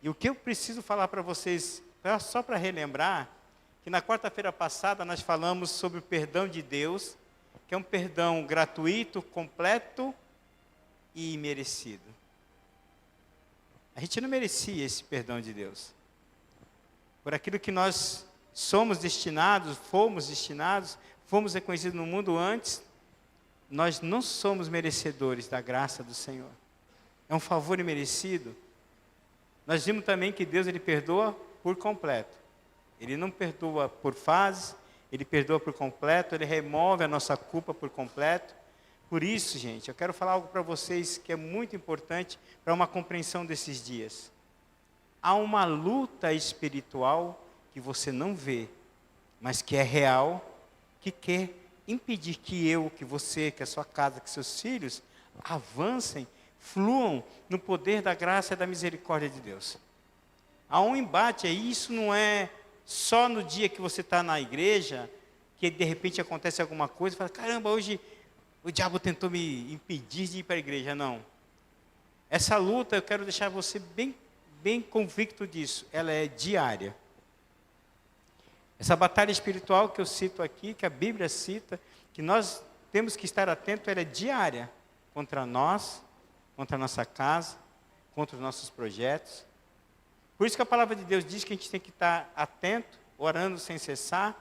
E o que eu preciso falar para vocês, só para relembrar, que na quarta-feira passada nós falamos sobre o perdão de Deus, que é um perdão gratuito, completo e imerecido. A gente não merecia esse perdão de Deus. Por aquilo que nós fomos destinados, fomos reconhecidos no mundo antes, nós não somos merecedores da graça do Senhor. É um favor imerecido. Nós vimos também que Deus, Ele perdoa por completo. Ele não perdoa por fases, Ele perdoa por completo, Ele remove a nossa culpa por completo. Por isso, gente, eu quero falar algo para vocês que é muito importante para uma compreensão desses dias. Há uma luta espiritual que você não vê, mas que é real, que quer impedir que eu, que você, que a sua casa, que seus filhos avancem, fluam no poder da graça e da misericórdia de Deus. Há um embate aí, isso não é só no dia que você está na igreja, que de repente acontece alguma coisa, e fala, caramba, hoje o diabo tentou me impedir de ir para a igreja. Não. Essa luta, eu quero deixar você bem convicto disso, ela é diária. Essa batalha espiritual que eu cito aqui, que a Bíblia cita, que nós temos que estar atentos, ela é diária, contra nós, contra a nossa casa, contra os nossos projetos. Por isso que a palavra de Deus diz que a gente tem que estar atento, orando sem cessar,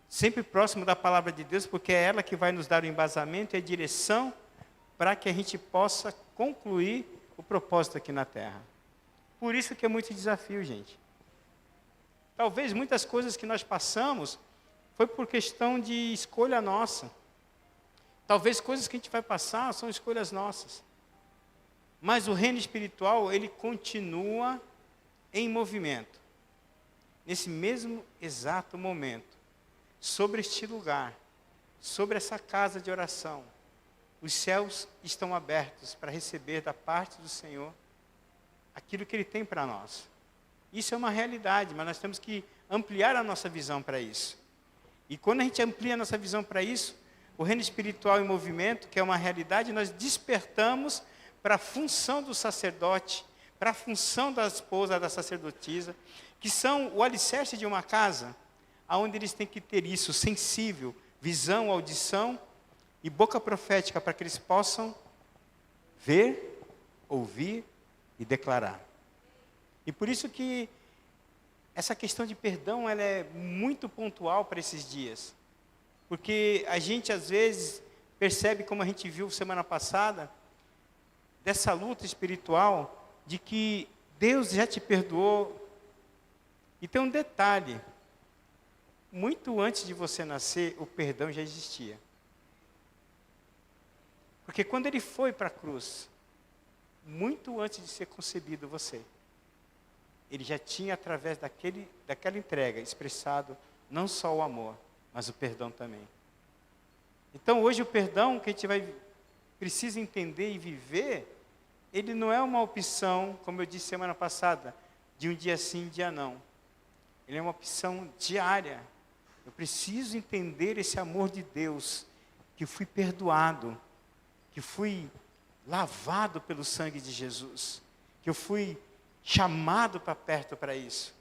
sempre próximo da palavra de Deus, porque é ela que vai nos dar o embasamento e a direção para que a gente possa concluir o propósito aqui na terra. Por isso que é muito desafio, gente. Talvez muitas coisas que nós passamos foi por questão de escolha nossa. Talvez coisas que a gente vai passar são escolhas nossas. Mas o reino espiritual, ele continua em movimento. Nesse mesmo exato momento, sobre este lugar, sobre essa casa de oração, os céus estão abertos para receber da parte do Senhor aquilo que Ele tem para nós. Isso é uma realidade, mas nós temos que ampliar a nossa visão para isso. E quando a gente amplia a nossa visão para isso, o reino espiritual em movimento, que é uma realidade, nós despertamos para a função do sacerdote, para a função da esposa, da sacerdotisa, que são o alicerce de uma casa, onde eles têm que ter isso, sensível, visão, audição e boca profética, para que eles possam ver, ouvir e declarar. E por isso que essa questão de perdão, ela é muito pontual para esses dias. Porque a gente, às vezes, percebe, como a gente viu semana passada, dessa luta espiritual, de que Deus já te perdoou. E tem um detalhe, muito antes de você nascer, o perdão já existia. Porque quando Ele foi para a cruz, muito antes de ser concebido você, Ele já tinha, através daquela entrega, expressado não só o amor, mas o perdão também. Então, hoje, o perdão que a gente precisa entender e viver, ele não é uma opção, como eu disse semana passada, de um dia sim, um dia não. Ele é uma opção diária. Eu preciso entender esse amor de Deus, que fui perdoado, que fui lavado pelo sangue de Jesus, que eu fui chamado para perto para isso.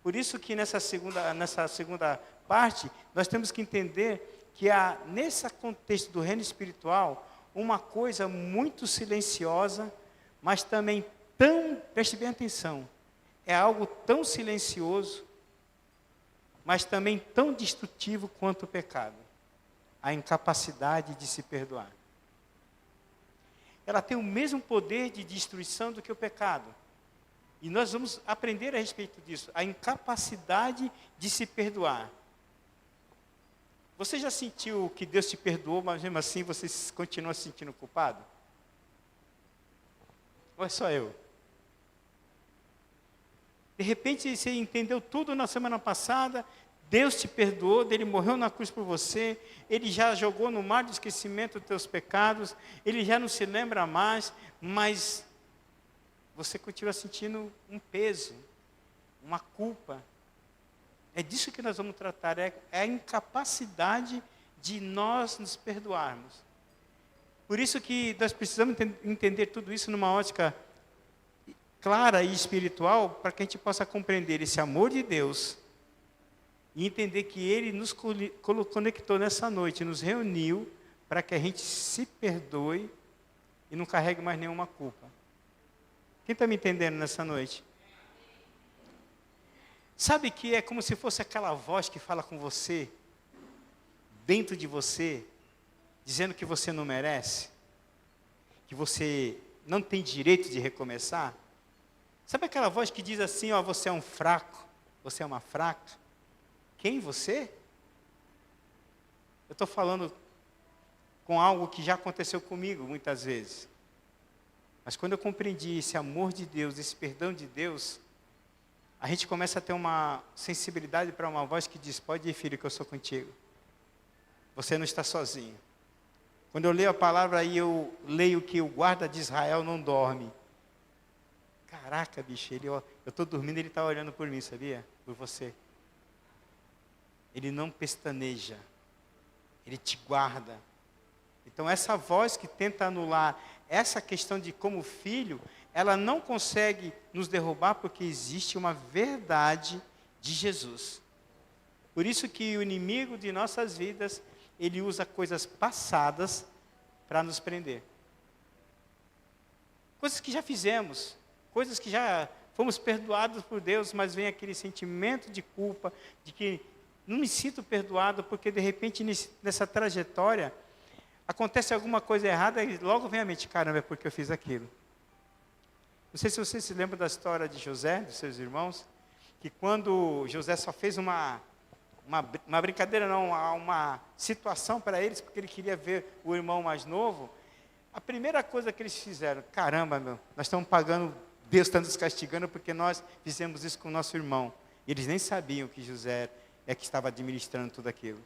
Por isso que nessa segunda parte, nós temos que entender que há, nesse contexto do reino espiritual, uma coisa muito silenciosa, mas também preste bem atenção, é algo tão silencioso, mas também tão destrutivo quanto o pecado, a incapacidade de se perdoar. Ela tem o mesmo poder de destruição do que o pecado. E nós vamos aprender a respeito disso, a incapacidade de se perdoar. Você já sentiu que Deus te perdoou, mas mesmo assim você continua se sentindo culpado? Ou é só eu? De repente você entendeu tudo na semana passada, Deus te perdoou, Ele morreu na cruz por você, Ele já jogou no mar do esquecimento os teus pecados, Ele já não se lembra mais, mas você continua sentindo um peso, uma culpa. É disso que nós vamos tratar, é a incapacidade de nós nos perdoarmos. Por isso que nós precisamos entender tudo isso numa ótica clara e espiritual para que a gente possa compreender esse amor de Deus e entender que Ele nos conectou nessa noite, nos reuniu para que a gente se perdoe e não carregue mais nenhuma culpa. Quem está me entendendo nessa noite? Sabe que é como se fosse aquela voz que fala com você, dentro de você, dizendo que você não merece, que você não tem direito de recomeçar? Sabe aquela voz que diz assim, ó, você é um fraco, você é uma fraca? Quem você? Eu estou falando com algo que já aconteceu comigo muitas vezes. Mas quando eu compreendi esse amor de Deus, esse perdão de Deus, a gente começa a ter uma sensibilidade para uma voz que diz, pode ir, filho, que eu sou contigo. Você não está sozinho. Quando eu leio a palavra aí, eu leio que o guarda de Israel não dorme. Caraca, bicho, eu estou dormindo e ele está olhando por mim, sabia? Por você. Ele não pestaneja. Ele te guarda. Então essa voz que tenta anular essa questão de como filho, ela não consegue nos derrubar porque existe uma verdade de Jesus. Por isso que o inimigo de nossas vidas, ele usa coisas passadas para nos prender. Coisas que já fizemos, coisas que já fomos perdoados por Deus, mas vem aquele sentimento de culpa, de que não me sinto perdoado, porque de repente nessa trajetória, acontece alguma coisa errada e logo vem a mente, caramba, é porque eu fiz aquilo. Não sei se você se lembra da história de José, dos seus irmãos, que quando José só fez uma brincadeira, não, uma situação para eles, porque ele queria ver o irmão mais novo, a primeira coisa que eles fizeram, caramba, nós estamos pagando, Deus está nos castigando porque nós fizemos isso com o nosso irmão. E eles nem sabiam que José é que estava administrando tudo aquilo.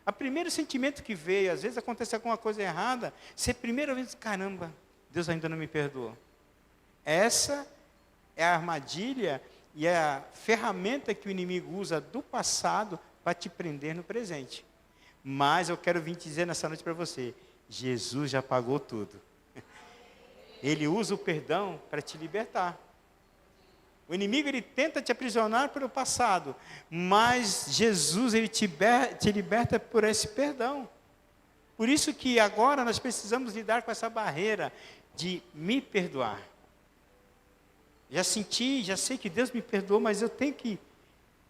O primeiro sentimento que veio, às vezes acontece alguma coisa errada, você primeiro vez, caramba, Deus ainda não me perdoou. Essa é a armadilha e a ferramenta que o inimigo usa do passado para te prender no presente. Mas eu quero vir dizer nessa noite para você, Jesus já pagou tudo. Ele usa o perdão para te libertar. O inimigo, ele tenta te aprisionar pelo passado, mas Jesus, ele te liberta por esse perdão. Por isso que agora nós precisamos lidar com essa barreira de me perdoar. Já senti, já sei que Deus me perdoou, mas eu tenho que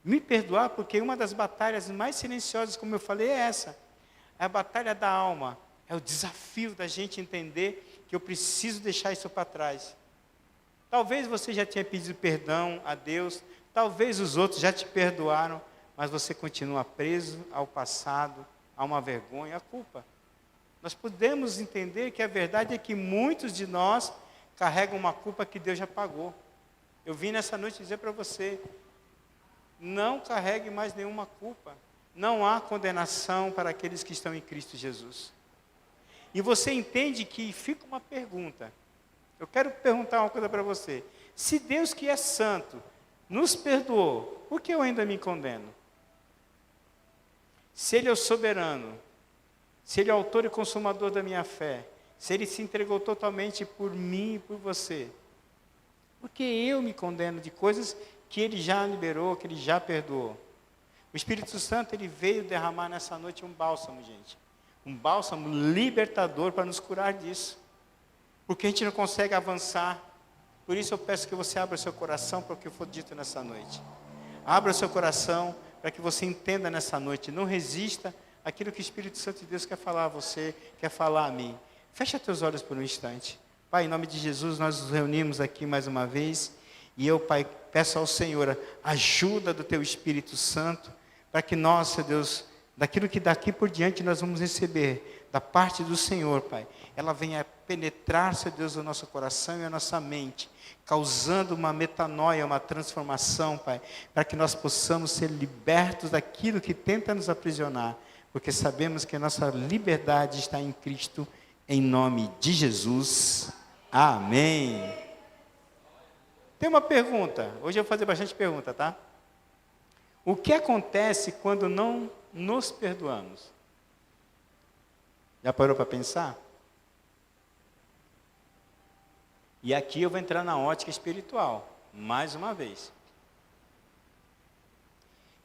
me perdoar, porque uma das batalhas mais silenciosas, como eu falei, é essa. É a batalha da alma. É o desafio da gente entender que eu preciso deixar isso para trás. Talvez você já tenha pedido perdão a Deus, talvez os outros já te perdoaram, mas você continua preso ao passado, a uma vergonha, à culpa. Nós podemos entender que a verdade é que muitos de nós carregam uma culpa que Deus já pagou. Eu vim nessa noite dizer para você, não carregue mais nenhuma culpa. Não há condenação para aqueles que estão em Cristo Jesus. E você entende que fica uma pergunta. Eu quero perguntar uma coisa para você. Se Deus, que é santo, nos perdoou, por que eu ainda me condeno? Se Ele é o soberano, se Ele é o autor e consumador da minha fé, se Ele se entregou totalmente por mim e por você, por que eu me condeno de coisas que Ele já liberou, que Ele já perdoou? O Espírito Santo, Ele veio derramar nessa noite um bálsamo, gente. Um bálsamo libertador para nos curar disso. Porque a gente não consegue avançar. Por isso eu peço que você abra seu coração para o que for dito nessa noite. Abra seu coração para que você entenda nessa noite. Não resista àquilo que o Espírito Santo de Deus quer falar a você, quer falar a mim. Fecha teus olhos por um instante. Pai, em nome de Jesus, nós nos reunimos aqui mais uma vez. E eu, Pai, peço ao Senhor a ajuda do Teu Espírito Santo, para que nós, Senhor Deus, daquilo que daqui por diante nós vamos receber, da parte do Senhor, Pai, ela venha penetrar, Senhor Deus, o nosso coração e a nossa mente, causando uma metanoia, uma transformação, Pai, para que nós possamos ser libertos daquilo que tenta nos aprisionar, porque sabemos que a nossa liberdade está em Cristo, em nome de Jesus. Amém. Tem uma pergunta, hoje eu vou fazer bastante pergunta, tá? O que acontece quando não nos perdoamos? Já parou para pensar? E aqui eu vou entrar na ótica espiritual, mais uma vez.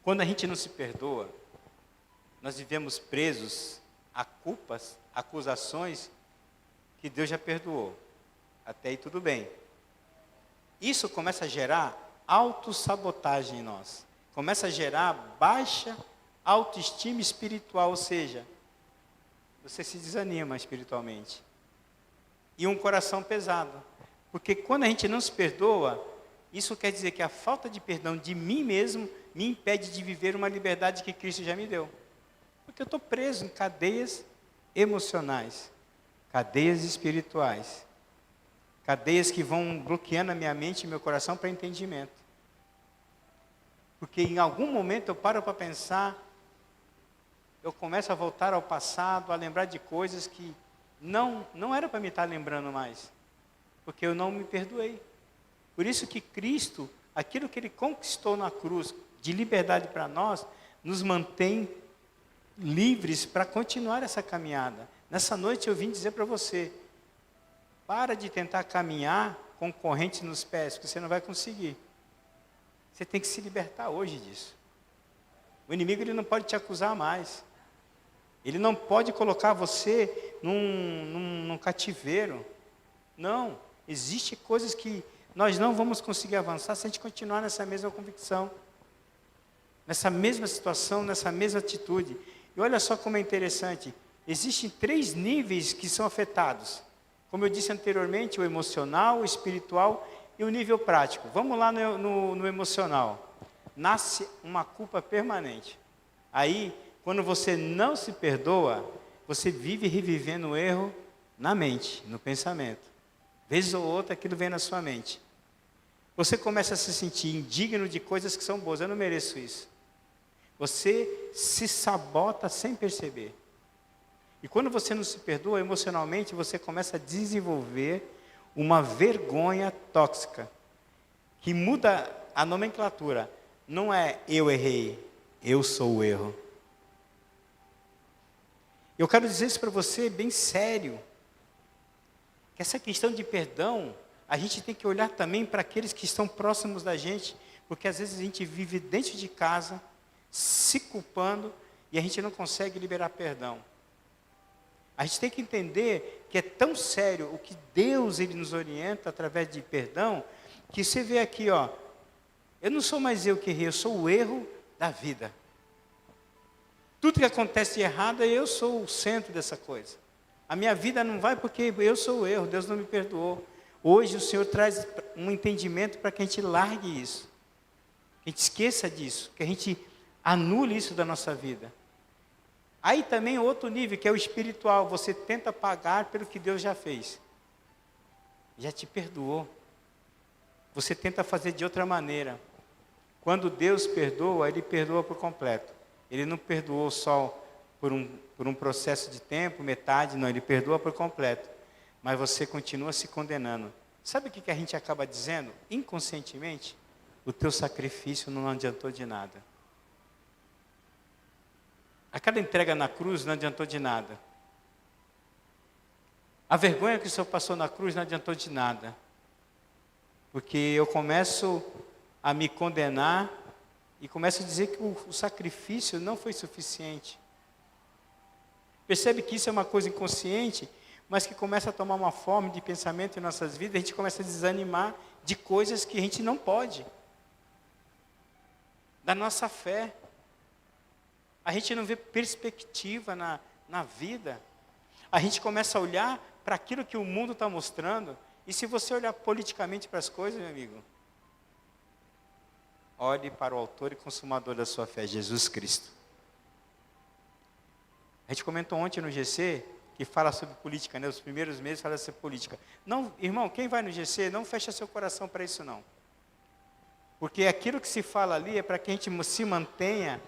Quando a gente não se perdoa, nós vivemos presos a culpas, acusações que Deus já perdoou. Até aí tudo bem. Isso começa a gerar autossabotagem em nós. Começa a gerar baixa autoestima espiritual, ou seja, você se desanima espiritualmente. E um coração pesado. Porque quando a gente não se perdoa, isso quer dizer que a falta de perdão de mim mesmo me impede de viver uma liberdade que Cristo já me deu. Porque eu estou preso em cadeias emocionais, cadeias espirituais, cadeias que vão bloqueando a minha mente e meu coração para entendimento. Porque em algum momento eu paro para pensar, eu começo a voltar ao passado, a lembrar de coisas que não era para me estar lembrando mais, porque eu não me perdoei. Por isso que Cristo, aquilo que Ele conquistou na cruz, de liberdade para nós, nos mantém livres para continuar essa caminhada. Nessa noite eu vim dizer para você, para de tentar caminhar com correntes nos pés, porque você não vai conseguir. Você tem que se libertar hoje disso. O inimigo ele não pode te acusar mais. Ele não pode colocar você num cativeiro. Não, existem coisas que nós não vamos conseguir avançar se a gente continuar nessa mesma convicção, nessa mesma situação, nessa mesma atitude. E olha só como é interessante, existem 3 níveis que são afetados. Como eu disse anteriormente, o emocional, o espiritual e o nível prático. Vamos lá no emocional. Nasce uma culpa permanente. Aí, quando você não se perdoa, você vive revivendo o erro na mente, no pensamento. Vez ou outra, aquilo vem na sua mente. Você começa a se sentir indigno de coisas que são boas. Eu não mereço isso. Você se sabota sem perceber. E quando você não se perdoa emocionalmente, você começa a desenvolver uma vergonha tóxica, que muda a nomenclatura. Não é eu errei, eu sou o erro. Eu quero dizer isso para você bem sério, que essa questão de perdão, a gente tem que olhar também para aqueles que estão próximos da gente, porque às vezes a gente vive dentro de casa, se culpando, e a gente não consegue liberar perdão. A gente tem que entender que é tão sério o que Deus ele nos orienta através de perdão, que você vê aqui, ó, eu não sou mais eu que errei, eu sou o erro da vida. Tudo que acontece de errado, eu sou o centro dessa coisa. A minha vida não vai porque eu sou o erro, Deus não me perdoou. Hoje o Senhor traz um entendimento para que a gente largue isso, que a gente esqueça disso, que a gente anule isso da nossa vida. Aí também outro nível, que é o espiritual, você tenta pagar pelo que Deus já fez. Já te perdoou. Você tenta fazer de outra maneira. Quando Deus perdoa, Ele perdoa por completo. Ele não perdoou só por um processo de tempo, metade, não, Ele perdoa por completo. Mas você continua se condenando. Sabe o que a gente acaba dizendo? Inconscientemente, o teu sacrifício não adiantou de nada. Aquela entrega na cruz não adiantou de nada. A vergonha que o Senhor passou na cruz não adiantou de nada. Porque eu começo a me condenar e começo a dizer que o sacrifício não foi suficiente. Percebe que isso é uma coisa inconsciente, mas que começa a tomar uma forma de pensamento em nossas vidas, a gente começa a desanimar de coisas que a gente não pode. Da nossa fé. A gente não vê perspectiva na vida. A gente começa a olhar para aquilo que o mundo está mostrando. E se você olhar politicamente para as coisas, meu amigo, olhe para o autor e consumador da sua fé, Jesus Cristo. A gente comentou ontem no GC, que fala sobre política, né? Os primeiros meses fala sobre política. Não, irmão, quem vai no GC, não fecha seu coração para isso não. Porque aquilo que se fala ali é para que a gente se mantenha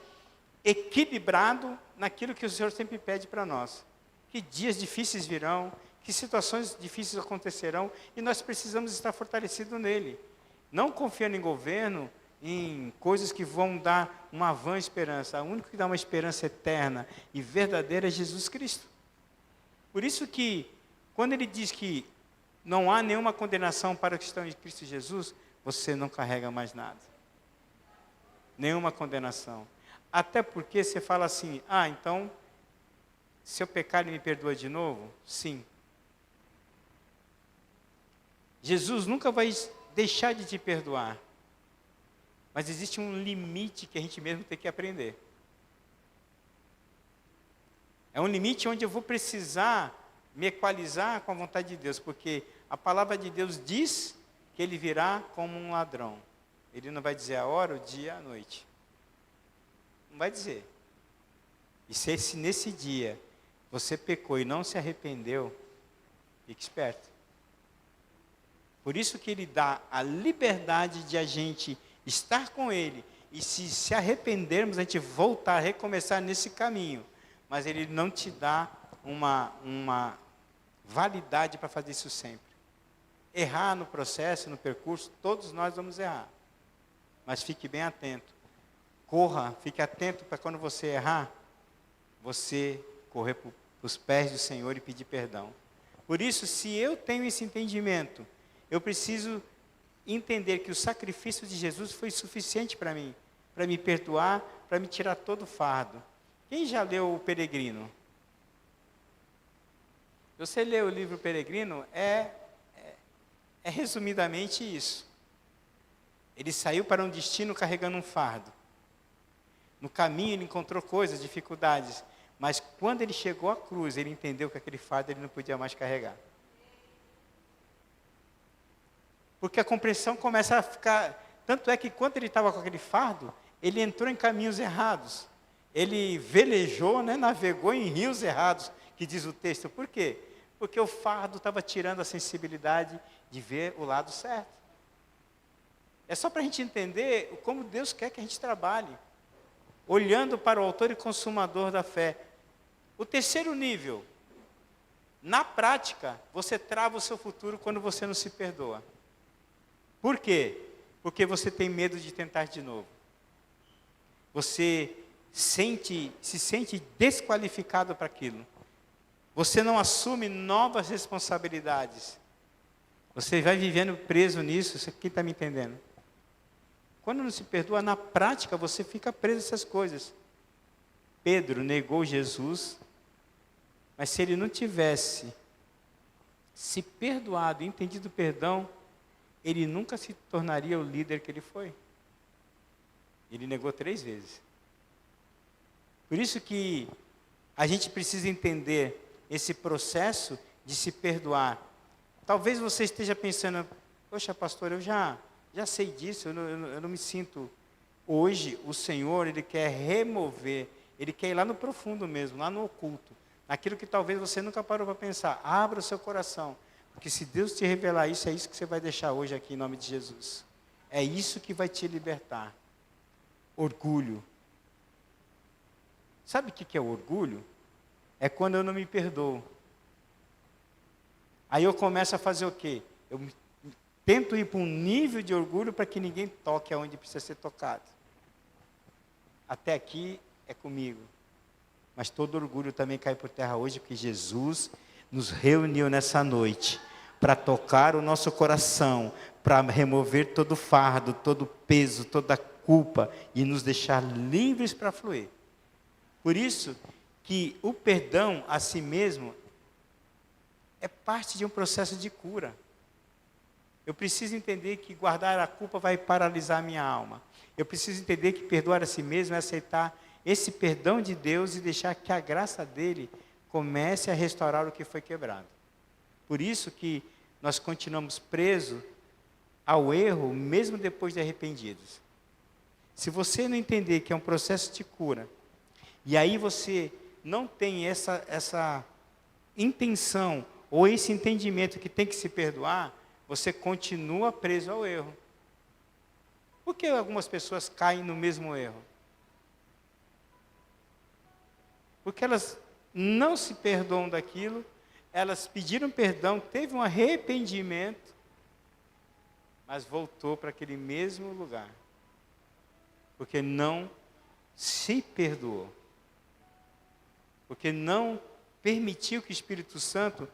equilibrado naquilo que o Senhor sempre pede para nós. Que dias difíceis virão, que situações difíceis acontecerão, e nós precisamos estar fortalecidos nele. Não confiando em governo, em coisas que vão dar uma vã esperança. O único que dá uma esperança eterna e verdadeira é Jesus Cristo. Por isso que, quando ele diz que não há nenhuma condenação para os que estão em Cristo Jesus, você não carrega mais nada. Nenhuma condenação. Até porque você fala assim, então, se eu pecar, ele me perdoa de novo? Sim. Jesus nunca vai deixar de te perdoar. Mas existe um limite que a gente mesmo tem que aprender. É um limite onde eu vou precisar me equalizar com a vontade de Deus, porque a palavra de Deus diz que ele virá como um ladrão. Ele não vai dizer a hora, o dia, a noite. Não vai dizer. E se nesse dia você pecou e não se arrependeu, fique esperto. Por isso que ele dá a liberdade de a gente estar com ele, e se arrependermos, a gente voltar, recomeçar nesse caminho. Mas ele não te dá uma validade para fazer isso sempre. Errar no processo, no percurso, todos nós vamos errar. Mas fique bem atento. Corra, fique atento para quando você errar, você correr para os pés do Senhor e pedir perdão. Por isso, se eu tenho esse entendimento, eu preciso entender que o sacrifício de Jesus foi suficiente para mim, para me perdoar, para me tirar todo o fardo. Quem já leu o Peregrino? Você lê o livro Peregrino, é resumidamente isso. Ele saiu para um destino carregando um fardo. No caminho ele encontrou coisas, dificuldades, mas quando ele chegou à cruz, ele entendeu que aquele fardo ele não podia mais carregar. Porque a compreensão começa a ficar... Tanto é que quando ele estava com aquele fardo, ele entrou em caminhos errados. Ele velejou, navegou em rios errados, que diz o texto. Por quê? Porque o fardo estava tirando a sensibilidade de ver o lado certo. É só para a gente entender como Deus quer que a gente trabalhe. Olhando para o autor e consumador da fé. O terceiro nível. Na prática, você trava o seu futuro quando você não se perdoa. Por quê? Porque você tem medo de tentar de novo. Você se sente desqualificado para aquilo. Você não assume novas responsabilidades. Você vai vivendo preso nisso. Quem está me entendendo? Quando não se perdoa, na prática, você fica preso a essas coisas. Pedro negou Jesus, mas se ele não tivesse se perdoado, entendido o perdão, ele nunca se tornaria o líder que ele foi. Ele negou 3 vezes. Por isso que a gente precisa entender esse processo de se perdoar. Talvez você esteja pensando, poxa pastor, eu já sei disso, eu não me sinto. Hoje o Senhor, Ele quer remover, Ele quer ir lá no profundo mesmo, lá no oculto. Naquilo que talvez você nunca parou para pensar. Abra o seu coração. Porque se Deus te revelar isso, é isso que você vai deixar hoje aqui em nome de Jesus. É isso que vai te libertar. Orgulho. Sabe o que é o orgulho? É quando eu não me perdoo. Aí eu começo a fazer o quê? Eu tento ir para um nível de orgulho para que ninguém toque aonde precisa ser tocado. Até aqui é comigo. Mas todo orgulho também cai por terra hoje, porque Jesus nos reuniu nessa noite para tocar o nosso coração, para remover todo o fardo, todo o peso, toda a culpa e nos deixar livres para fluir. Por isso que o perdão a si mesmo é parte de um processo de cura. Eu preciso entender que guardar a culpa vai paralisar a minha alma. Eu preciso entender que perdoar a si mesmo é aceitar esse perdão de Deus e deixar que a graça dele comece a restaurar o que foi quebrado. Por isso que nós continuamos presos ao erro, mesmo depois de arrependidos. Se você não entender que é um processo de cura, e aí você não tem essa intenção, ou esse entendimento que tem que se perdoar, você continua preso ao erro. Por que algumas pessoas caem no mesmo erro? Porque elas não se perdoam daquilo, elas pediram perdão, teve um arrependimento, mas voltou para aquele mesmo lugar. Porque não se perdoou. Porque não permitiu que o Espírito Santo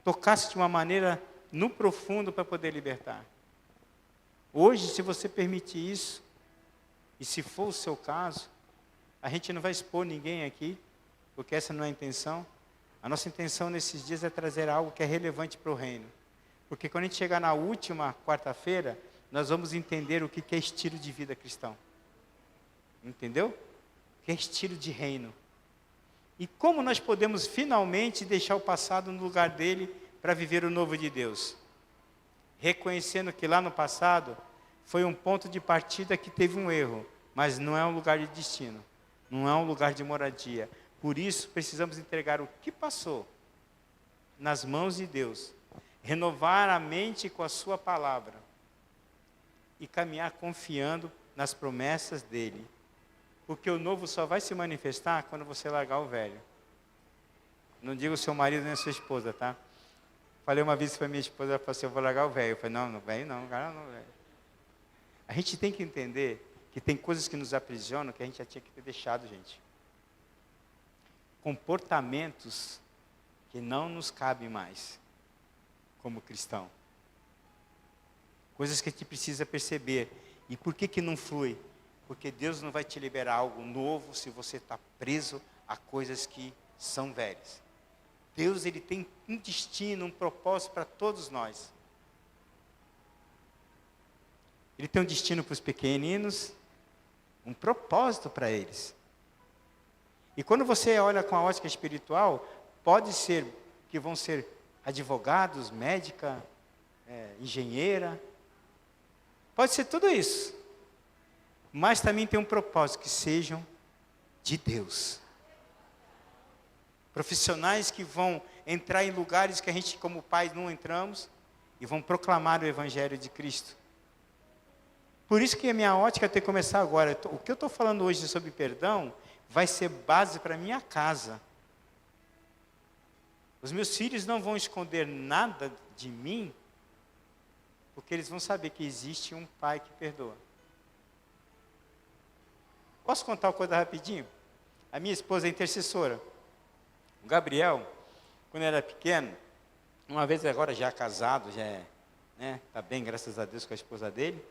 tocasse de uma maneira no profundo para poder libertar. Hoje, se você permitir isso, e se for o seu caso, a gente não vai expor ninguém aqui, porque essa não é a intenção. A nossa intenção nesses dias é trazer algo que é relevante para o reino. Porque quando a gente chegar na última quarta-feira, nós vamos entender o que é estilo de vida cristão. Entendeu? O que é estilo de reino. E como nós podemos finalmente deixar o passado no lugar dele para viver o novo de Deus. Reconhecendo que lá no passado foi um ponto de partida que teve um erro, mas não é um lugar de destino, não é um lugar de moradia. Por isso precisamos entregar o que passou nas mãos de Deus, renovar a mente com a sua palavra e caminhar confiando nas promessas dele. Porque o novo só vai se manifestar quando você largar o velho. Não digo o seu marido nem a sua esposa, tá? Falei uma vez para minha esposa, ela falou assim, eu vou largar o velho. Eu falei, não, velho não, cara não, velho. A gente tem que entender que tem coisas que nos aprisionam que a gente já tinha que ter deixado, gente. Comportamentos que não nos cabem mais, como cristão. Coisas que a gente precisa perceber. E por que não flui? Porque Deus não vai te liberar algo novo se você está preso a coisas que são velhas. Deus, Ele tem um destino, um propósito para todos nós. Ele tem um destino para os pequeninos, um propósito para eles. E quando você olha com a ótica espiritual, pode ser que vão ser advogados, médica, engenheira, pode ser tudo isso. Mas também tem um propósito, que sejam de Deus. Profissionais que vão entrar em lugares que a gente, como pais, não entramos, e vão proclamar o Evangelho de Cristo. Por isso que a minha ótica tem que começar agora. O que eu estou falando hoje sobre perdão, vai ser base para a minha casa. Os meus filhos não vão esconder nada de mim, porque eles vão saber que existe um pai que perdoa. Posso contar uma coisa rapidinho? A minha esposa é intercessora. O Gabriel, quando era pequeno, uma vez agora já casado, já está bem, graças a Deus, com a esposa dele,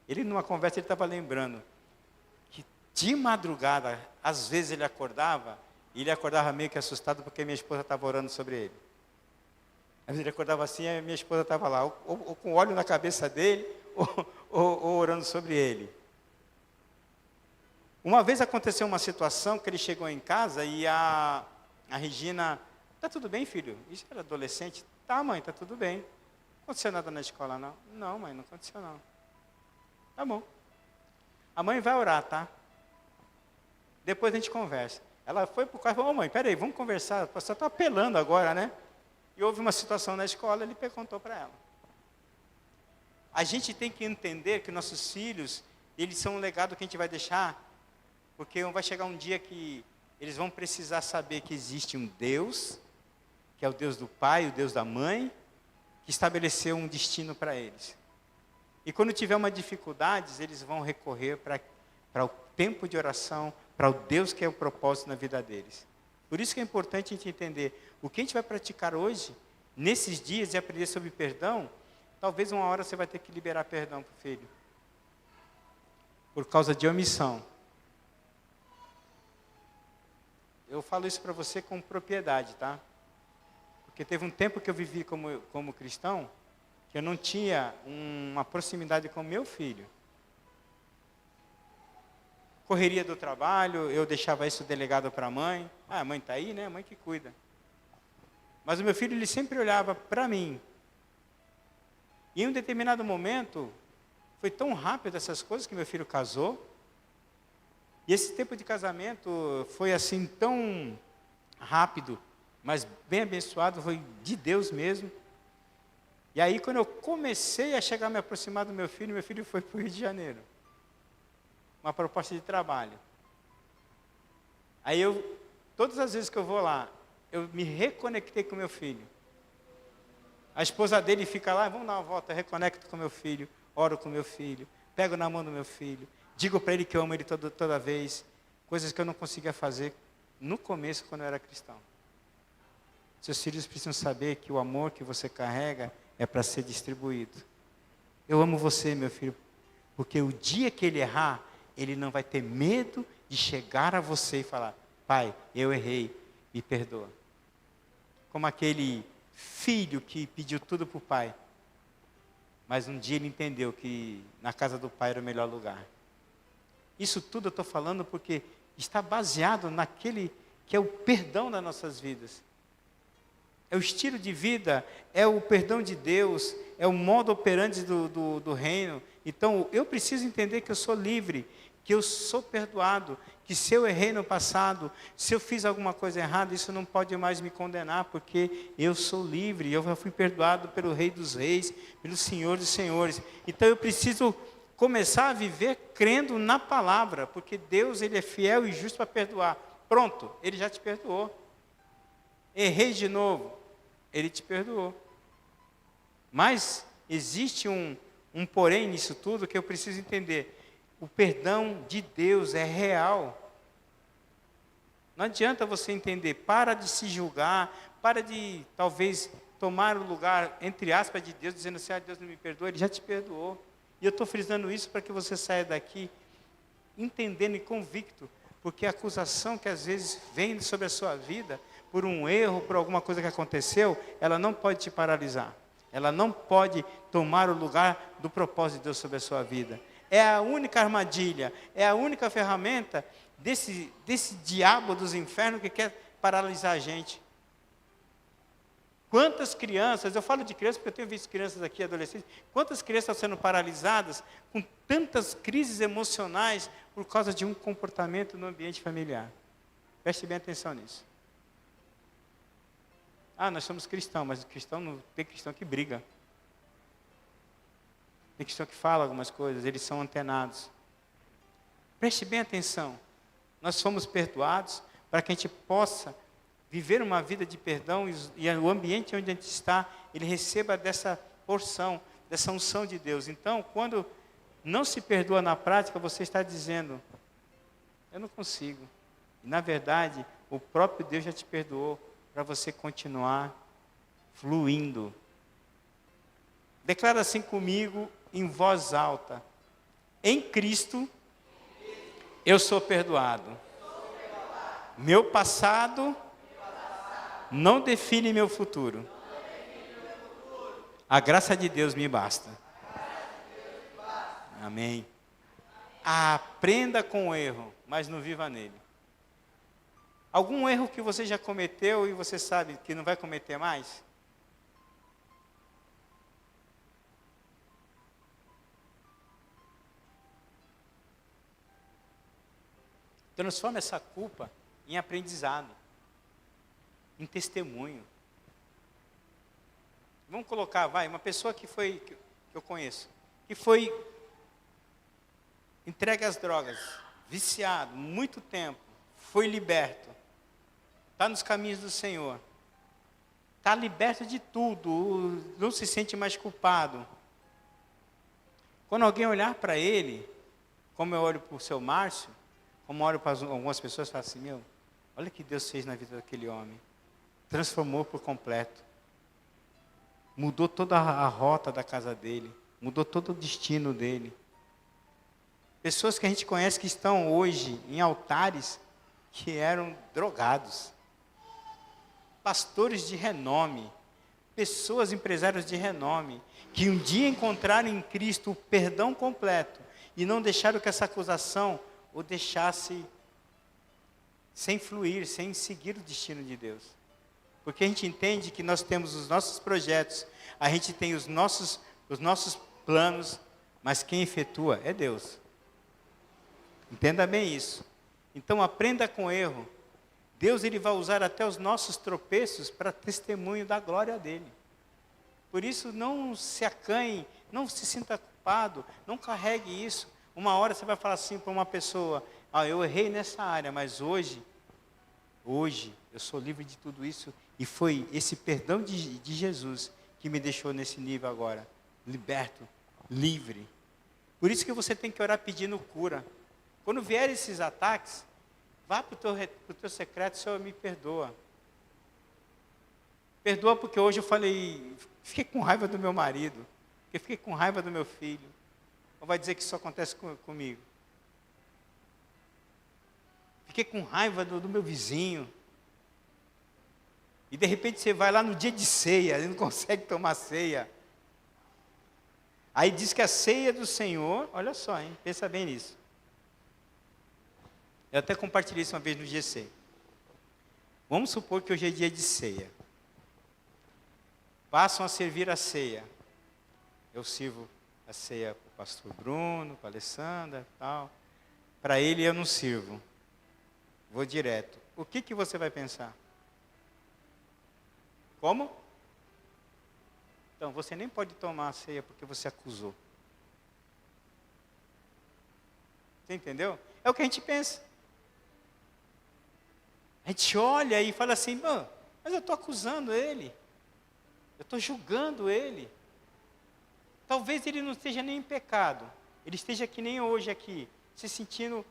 ele numa conversa ele estava lembrando que de madrugada, às vezes ele acordava, e ele acordava meio que assustado porque minha esposa estava orando sobre ele. Às vezes ele acordava assim, e a minha esposa estava lá, ou com óleo na cabeça dele, ou orando sobre ele. Uma vez aconteceu uma situação que ele chegou em casa e a Regina, tá tudo bem, filho? Isso era adolescente? Tá, mãe, tá tudo bem. Não aconteceu nada na escola, não? Não, mãe, não aconteceu, não. Tá bom. A mãe vai orar, tá? Depois a gente conversa. Ela foi para o quarto e falou, mãe, peraí, vamos conversar. Você está apelando agora, né? E houve uma situação na escola, ele contou para ela. A gente tem que entender que nossos filhos, eles são um legado que a gente vai deixar, porque vai chegar um dia que eles vão precisar saber que existe um Deus, que é o Deus do pai, o Deus da mãe, que estabeleceu um destino para eles. E quando tiver uma dificuldade, eles vão recorrer para o tempo de oração, para o Deus que é o propósito na vida deles. Por isso que é importante a gente entender o que a gente vai praticar hoje, nesses dias, e aprender sobre perdão. Talvez uma hora você vai ter que liberar perdão para o filho, por causa de omissão. Eu falo isso para você com propriedade, tá? Porque teve um tempo que eu vivi como cristão, que eu não tinha uma proximidade com meu filho. Correria do trabalho, eu deixava isso delegado para a mãe. Ah, a mãe está aí, né? A mãe que cuida. Mas o meu filho, ele sempre olhava para mim. E em um determinado momento, foi tão rápido essas coisas que meu filho casou. E esse tempo de casamento foi assim tão rápido, mas bem abençoado, foi de Deus mesmo. E aí quando eu comecei a chegar a me aproximar do meu filho foi para o Rio de Janeiro. Uma proposta de trabalho. Aí todas as vezes que eu vou lá, eu me reconectei com meu filho. A esposa dele fica lá, vamos dar uma volta, eu reconecto com meu filho, oro com meu filho, pego na mão do meu filho, digo para ele que eu amo ele toda vez, coisas que eu não conseguia fazer no começo quando eu era cristão. Seus filhos precisam saber que o amor que você carrega é para ser distribuído. Eu amo você, meu filho, porque o dia que ele errar, ele não vai ter medo de chegar a você e falar: pai, eu errei, me perdoa. Como aquele filho que pediu tudo para o pai, mas um dia ele entendeu que na casa do pai era o melhor lugar. Isso tudo eu estou falando porque está baseado naquele que é o perdão das nossas vidas. É o estilo de vida, é o perdão de Deus, é o modo operandi do reino. Então, eu preciso entender que eu sou livre, que eu sou perdoado, que se eu errei no passado, se eu fiz alguma coisa errada, isso não pode mais me condenar, porque eu sou livre, eu já fui perdoado pelo Rei dos Reis, pelo Senhor dos Senhores. Então, eu preciso começar a viver crendo na palavra, porque Deus, Ele é fiel e justo para perdoar. Pronto, Ele já te perdoou. Errei de novo, Ele te perdoou. Mas existe um porém nisso tudo que eu preciso entender. O perdão de Deus é real. Não adianta você entender, para de se julgar, para de talvez tomar o lugar, entre aspas, de Deus, dizendo assim: Deus não me perdoa, Ele já te perdoou. E eu estou frisando isso para que você saia daqui entendendo e convicto, porque a acusação que às vezes vem sobre a sua vida, por um erro, por alguma coisa que aconteceu, ela não pode te paralisar. Ela não pode tomar o lugar do propósito de Deus sobre a sua vida. É a única armadilha, é a única ferramenta desse diabo dos infernos que quer paralisar a gente. Quantas crianças, eu falo de crianças porque eu tenho visto crianças aqui, adolescentes, quantas crianças estão sendo paralisadas com tantas crises emocionais por causa de um comportamento no ambiente familiar. Preste bem atenção nisso. Nós somos cristãos, mas cristão não tem cristão que briga. Tem cristão que fala algumas coisas, eles são antenados. Preste bem atenção. Nós fomos perdoados para que a gente possa viver uma vida de perdão e o ambiente onde a gente está, ele receba dessa porção, dessa unção de Deus. Então, quando não se perdoa na prática, você está dizendo: eu não consigo. E, na verdade, o próprio Deus já te perdoou para você continuar fluindo. Declara assim comigo em voz alta: em Cristo, eu sou perdoado. Meu passado não define meu futuro. A graça de Deus me basta. Amém. Aprenda com o erro, mas não viva nele. Algum erro que você já cometeu e você sabe que não vai cometer mais? Transforma essa culpa em aprendizado, em testemunho. Vamos colocar, uma pessoa que eu conheço, que foi entregue às drogas, viciado, muito tempo, foi liberto, está nos caminhos do Senhor, está liberto de tudo, não se sente mais culpado. Quando alguém olhar para ele, como eu olho para o seu Márcio, como eu olho para algumas pessoas, falo assim: olha o que Deus fez na vida daquele homem. Transformou por completo. Mudou toda a rota da casa dele. Mudou todo o destino dele. Pessoas que a gente conhece que estão hoje em altares que eram drogados. Pastores de renome. Pessoas, empresários de renome. Que um dia encontraram em Cristo o perdão completo. E não deixaram que essa acusação o deixasse sem fluir, sem seguir o destino de Deus. Porque a gente entende que nós temos os nossos projetos, a gente tem os nossos planos, mas quem efetua é Deus. Entenda bem isso. Então aprenda com o erro. Deus, ele vai usar até os nossos tropeços para testemunho da glória dele. Por isso não se acanhe, não se sinta culpado, não carregue isso. Uma hora você vai falar assim para uma pessoa: eu errei nessa área, mas hoje eu sou livre de tudo isso. E foi esse perdão de Jesus que me deixou nesse nível agora, liberto, livre. Por isso que você tem que orar pedindo cura. Quando vier esses ataques, vá para o teu secreto: Senhor, me perdoa. Perdoa porque hoje eu falei, fiquei com raiva do meu marido, eu fiquei com raiva do meu filho. Ou vai dizer que isso acontece comigo? Fiquei com raiva do meu vizinho. E de repente você vai lá no dia de ceia, ele não consegue tomar ceia. Aí diz que a ceia do Senhor, olha só, hein, pensa bem nisso. Eu até compartilhei isso uma vez no GC. Vamos supor que hoje é dia de ceia. Passam a servir a ceia. Eu sirvo a ceia para o pastor Bruno, para a Alessandra e tal. Para ele eu não sirvo. Vou direto. O que você vai pensar? Como? Então, você nem pode tomar a ceia porque você acusou. Você entendeu? É o que a gente pensa. A gente olha e fala assim, mas eu estou acusando ele. Eu estou julgando ele. Talvez ele não esteja nem em pecado. Ele esteja que nem hoje aqui, se sentindo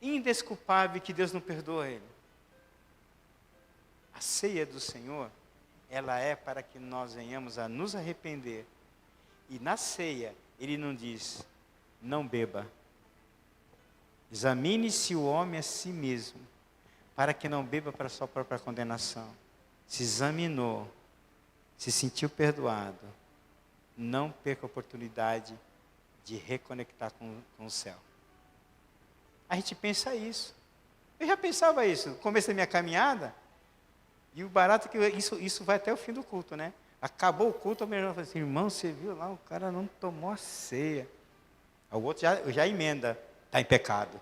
indesculpável que Deus não perdoa ele. A ceia do Senhor, ela é para que nós venhamos a nos arrepender. E na ceia, Ele não diz, não beba. Examine-se o homem a si mesmo, para que não beba para a sua própria condenação. Se examinou, se sentiu perdoado, não perca a oportunidade de reconectar com o céu. A gente pensa isso. Eu já pensava isso no começo da minha caminhada. E o barato é que isso vai até o fim do culto, né? Acabou o culto, a melhor falou assim, irmão, você viu lá, o cara não tomou a ceia. O outro já emenda, está em pecado.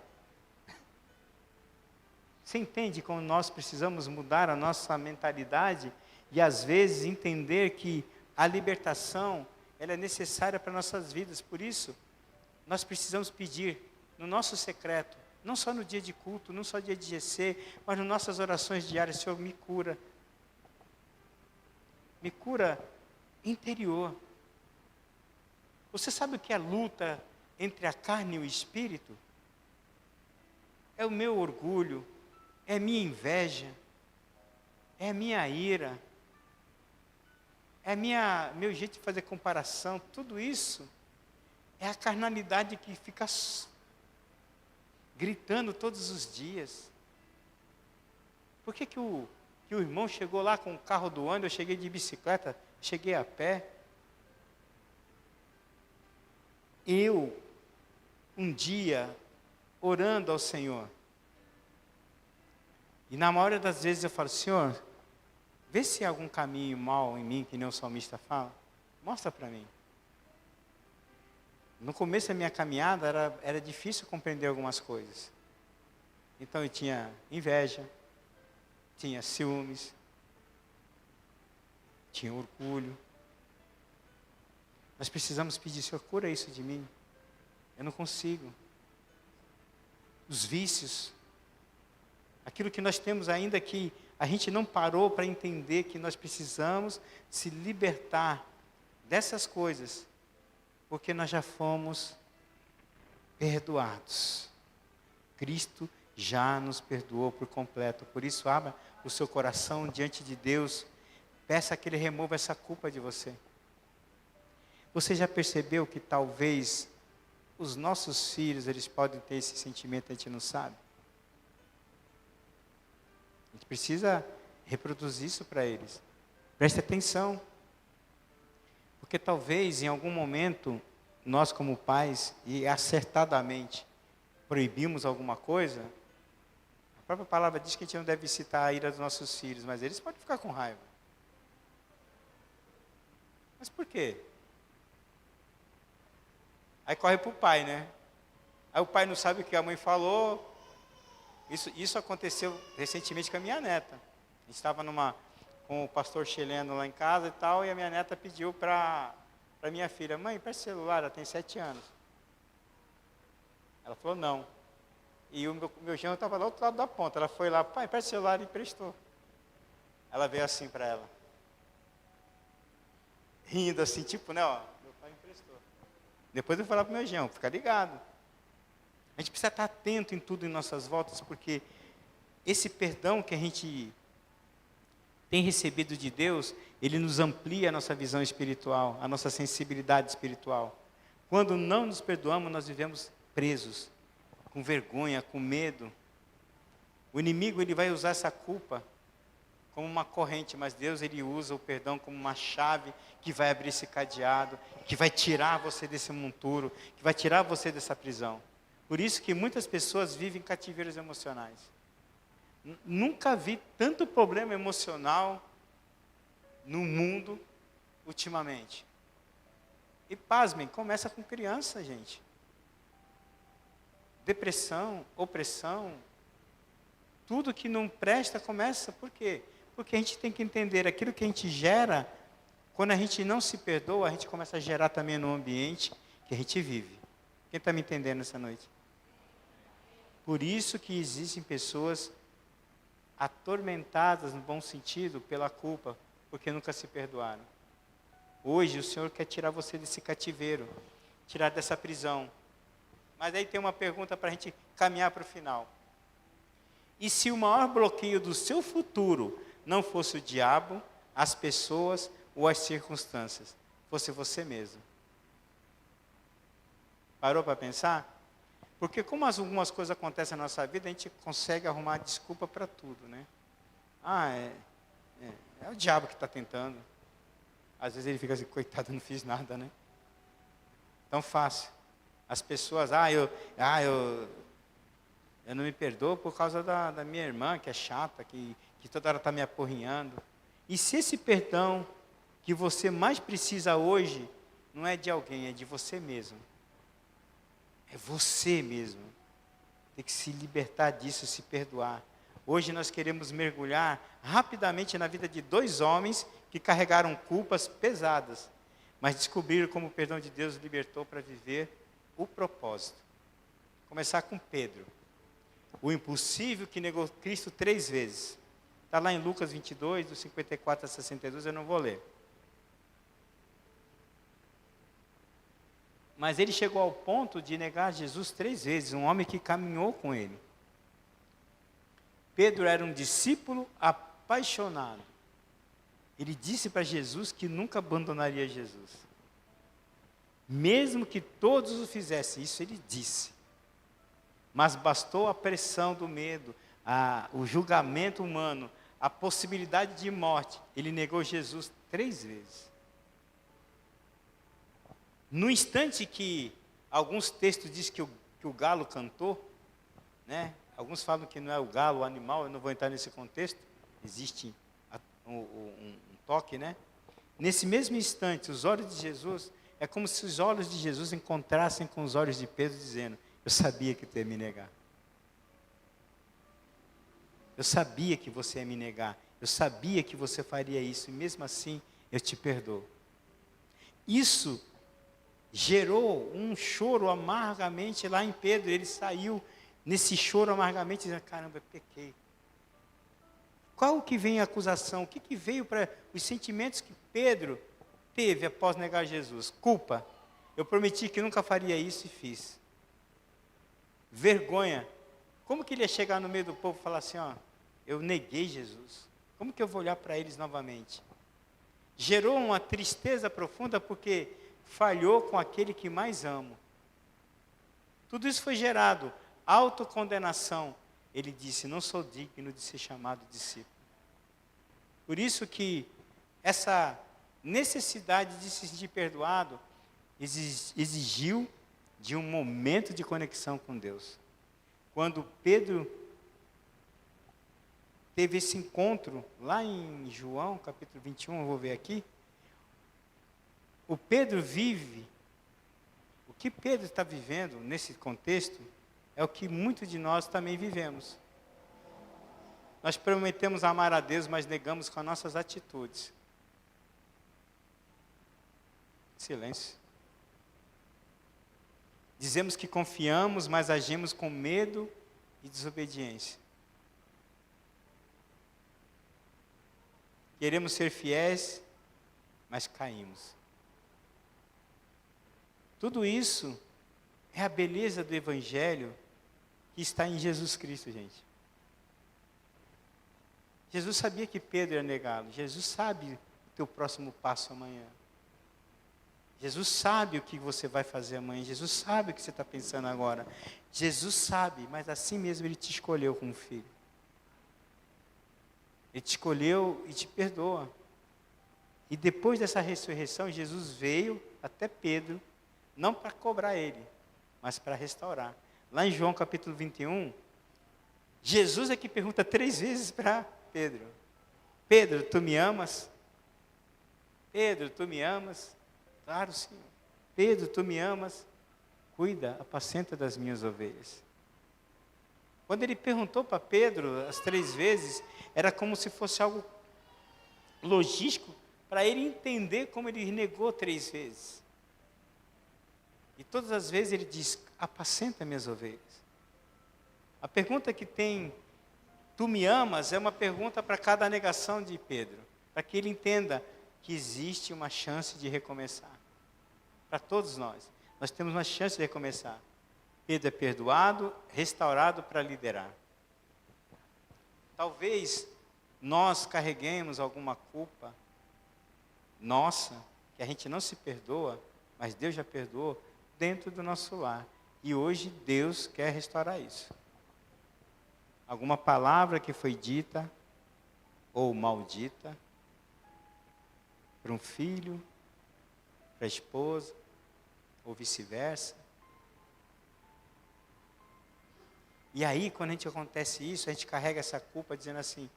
Você entende como nós precisamos mudar a nossa mentalidade e às vezes entender que a libertação, ela é necessária para nossas vidas. Por isso, nós precisamos pedir no nosso secreto, não só no dia de culto, não só no dia de GC, mas nas nossas orações diárias, Senhor, me cura. Me cura interior. Você sabe o que é a luta entre a carne e o espírito? É o meu orgulho, é a minha inveja, é a minha ira, é meu jeito de fazer comparação. Tudo isso é a carnalidade que fica gritando todos os dias. Por que o irmão chegou lá com o carro do ano, eu cheguei de bicicleta, cheguei a pé? Eu, um dia, orando ao Senhor, e na maioria das vezes eu falo, Senhor, vê se há algum caminho mal em mim, que nem o salmista fala, mostra para mim. No começo da minha caminhada era difícil compreender algumas coisas. Então eu tinha inveja, tinha ciúmes, tinha orgulho. Nós precisamos pedir, Senhor, cura isso de mim. Eu não consigo. Os vícios, aquilo que nós temos ainda que a gente não parou para entender que nós precisamos se libertar dessas coisas, porque nós já fomos perdoados. Cristo já nos perdoou por completo. Por isso, abra o seu coração diante de Deus. Peça que Ele remova essa culpa de você. Você já percebeu que talvez os nossos filhos, eles podem ter esse sentimento, a gente não sabe? A gente precisa reproduzir isso para eles. Preste atenção. Porque talvez, em algum momento, nós como pais, e acertadamente, proibimos alguma coisa, a própria palavra diz que a gente não deve citar a ira dos nossos filhos, mas eles podem ficar com raiva. Mas por quê? Aí corre para o pai, né? Aí o pai não sabe o que a mãe falou. Isso aconteceu recentemente com a minha neta. A gente estava com o pastor chileno lá em casa e tal, e a minha neta pediu para minha filha, mãe, presta celular, ela tem 7 anos. Ela falou, não. E o meu genro estava lá do outro lado da ponta. Ela foi lá, pai, presta celular, e emprestou. Ela veio assim para ela. Rindo assim, tipo, né, ó, meu pai emprestou. Depois eu vou falar para o meu genro, fica ligado. A gente precisa estar atento em tudo em nossas voltas, porque esse perdão que a gente tem recebido de Deus, Ele nos amplia a nossa visão espiritual, a nossa sensibilidade espiritual. Quando não nos perdoamos, nós vivemos presos, com vergonha, com medo. O inimigo, ele vai usar essa culpa como uma corrente, mas Deus, ele usa o perdão como uma chave que vai abrir esse cadeado, que vai tirar você desse monturo, que vai tirar você dessa prisão. Por isso que muitas pessoas vivem cativeiros emocionais. Nunca vi tanto problema emocional no mundo ultimamente. E pasmem, começa com criança, gente. Depressão, opressão, tudo que não presta começa, por quê? Porque a gente tem que entender, aquilo que a gente gera, quando a gente não se perdoa, a gente começa a gerar também no ambiente que a gente vive. Quem está me entendendo essa noite? Por isso que existem pessoas atormentadas, no bom sentido, pela culpa, porque nunca se perdoaram. Hoje o Senhor quer tirar você desse cativeiro, tirar dessa prisão. Mas aí tem uma pergunta para a gente caminhar para o final. E se o maior bloqueio do seu futuro não fosse o diabo, as pessoas ou as circunstâncias, fosse você mesmo? Parou para pensar? Porque como algumas coisas acontecem na nossa vida, a gente consegue arrumar desculpa para tudo, né? É o diabo que está tentando. Às vezes ele fica assim, coitado, eu não fiz nada, né? Tão fácil. As pessoas, eu não me perdoo por causa da minha irmã, que é chata, que toda hora está me apurrinhando. E se esse perdão que você mais precisa hoje, não é de alguém, é de você mesmo. É você mesmo. Tem que se libertar disso, se perdoar. Hoje nós queremos mergulhar rapidamente na vida de 2 homens que carregaram culpas pesadas, mas descobriram como o perdão de Deus libertou para viver o propósito. Começar com Pedro, o impossível que negou Cristo 3 vezes. Está lá em Lucas 22, do 54 a 62, eu não vou ler. Mas ele chegou ao ponto de negar Jesus 3 vezes, um homem que caminhou com ele. Pedro era um discípulo apaixonado. Ele disse para Jesus que nunca abandonaria Jesus. Mesmo que todos o fizessem, isso ele disse. Mas bastou a pressão do medo, o julgamento humano, a possibilidade de morte. Ele negou Jesus 3 vezes. No instante que alguns textos dizem que o galo cantou, né? Alguns falam que não é o galo, o animal, eu não vou entrar nesse contexto, existe um toque, né? Nesse mesmo instante, os olhos de Jesus, é como se os olhos de Jesus encontrassem com os olhos de Pedro, dizendo, eu sabia que tu ia me negar. Eu sabia que você ia me negar. Eu sabia que você faria isso, e mesmo assim, eu te perdoo. Isso gerou um choro amargamente lá em Pedro. Ele saiu nesse choro amargamente, dizendo, caramba, eu pequei. Qual que vem a acusação? O que veio para os sentimentos que Pedro teve após negar Jesus? Culpa. Eu prometi que nunca faria isso e fiz. Vergonha. Como que ele ia chegar no meio do povo e falar assim, eu neguei Jesus. Como que eu vou olhar para eles novamente? Gerou uma tristeza profunda porque falhou com aquele que mais amo. Tudo isso foi gerado. Autocondenação. Ele disse, não sou digno de ser chamado discípulo. Por isso que essa necessidade de se sentir perdoado exigiu de um momento de conexão com Deus. Quando Pedro teve esse encontro, lá em João, capítulo 21, eu vou ver aqui, o Pedro vive, o que Pedro está vivendo nesse contexto, é o que muitos de nós também vivemos. Nós prometemos amar a Deus, mas negamos com as nossas atitudes. Silêncio. Dizemos que confiamos, mas agimos com medo e desobediência. Queremos ser fiéis, mas caímos. Tudo isso é a beleza do Evangelho que está em Jesus Cristo, gente. Jesus sabia que Pedro ia negá-lo. Jesus sabe o teu próximo passo amanhã. Jesus sabe o que você vai fazer amanhã. Jesus sabe o que você está pensando agora. Jesus sabe, mas assim mesmo Ele te escolheu como filho. Ele te escolheu e te perdoa. E depois dessa ressurreição, Jesus veio até Pedro, não para cobrar ele, mas para restaurar. Lá em João capítulo 21, Jesus é que pergunta 3 vezes para Pedro: Pedro, tu me amas? Pedro, tu me amas? Claro, Senhor. Pedro, tu me amas? Cuida, apacenta das minhas ovelhas. Quando ele perguntou para Pedro as 3 vezes, era como se fosse algo logístico para ele entender como ele negou 3 vezes. E todas as vezes ele diz: apacenta minhas ovelhas. A pergunta que tem, tu me amas, é uma pergunta para cada negação de Pedro, para que ele entenda que existe uma chance de recomeçar. Para todos nós temos uma chance de recomeçar. Pedro é perdoado, restaurado para liderar. Talvez nós carreguemos alguma culpa nossa, que a gente não se perdoa, mas Deus já perdoou, dentro do nosso lar. E hoje Deus quer restaurar isso. Alguma palavra que foi dita ou maldita para um filho, para a esposa, ou vice-versa. E aí, quando a gente acontece isso, a gente carrega essa culpa dizendo assim: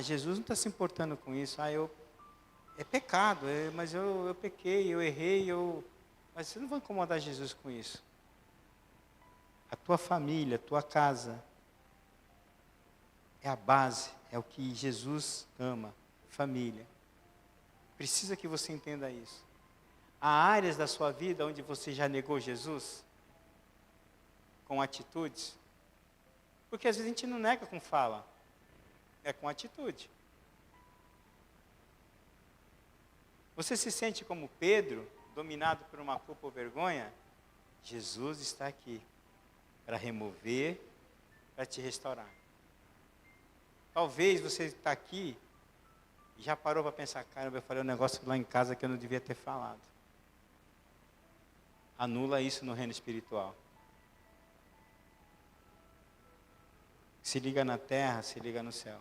Jesus não está se importando com isso, é pecado, mas eu pequei, eu errei, mas você não vai incomodar Jesus com isso. A tua família, a tua casa, é a base, é o que Jesus ama, família. Precisa que você entenda isso. Há áreas da sua vida onde você já negou Jesus? Com atitudes? Porque às vezes a gente não nega com fala, é com atitude. Você se sente como Pedro, dominado por uma culpa ou vergonha? Jesus está aqui para remover, para te restaurar. Talvez você está aqui e já parou para pensar: caramba, eu falei um negócio lá em casa que eu não devia ter falado. Anula isso no reino espiritual. Se liga na terra, se liga no céu.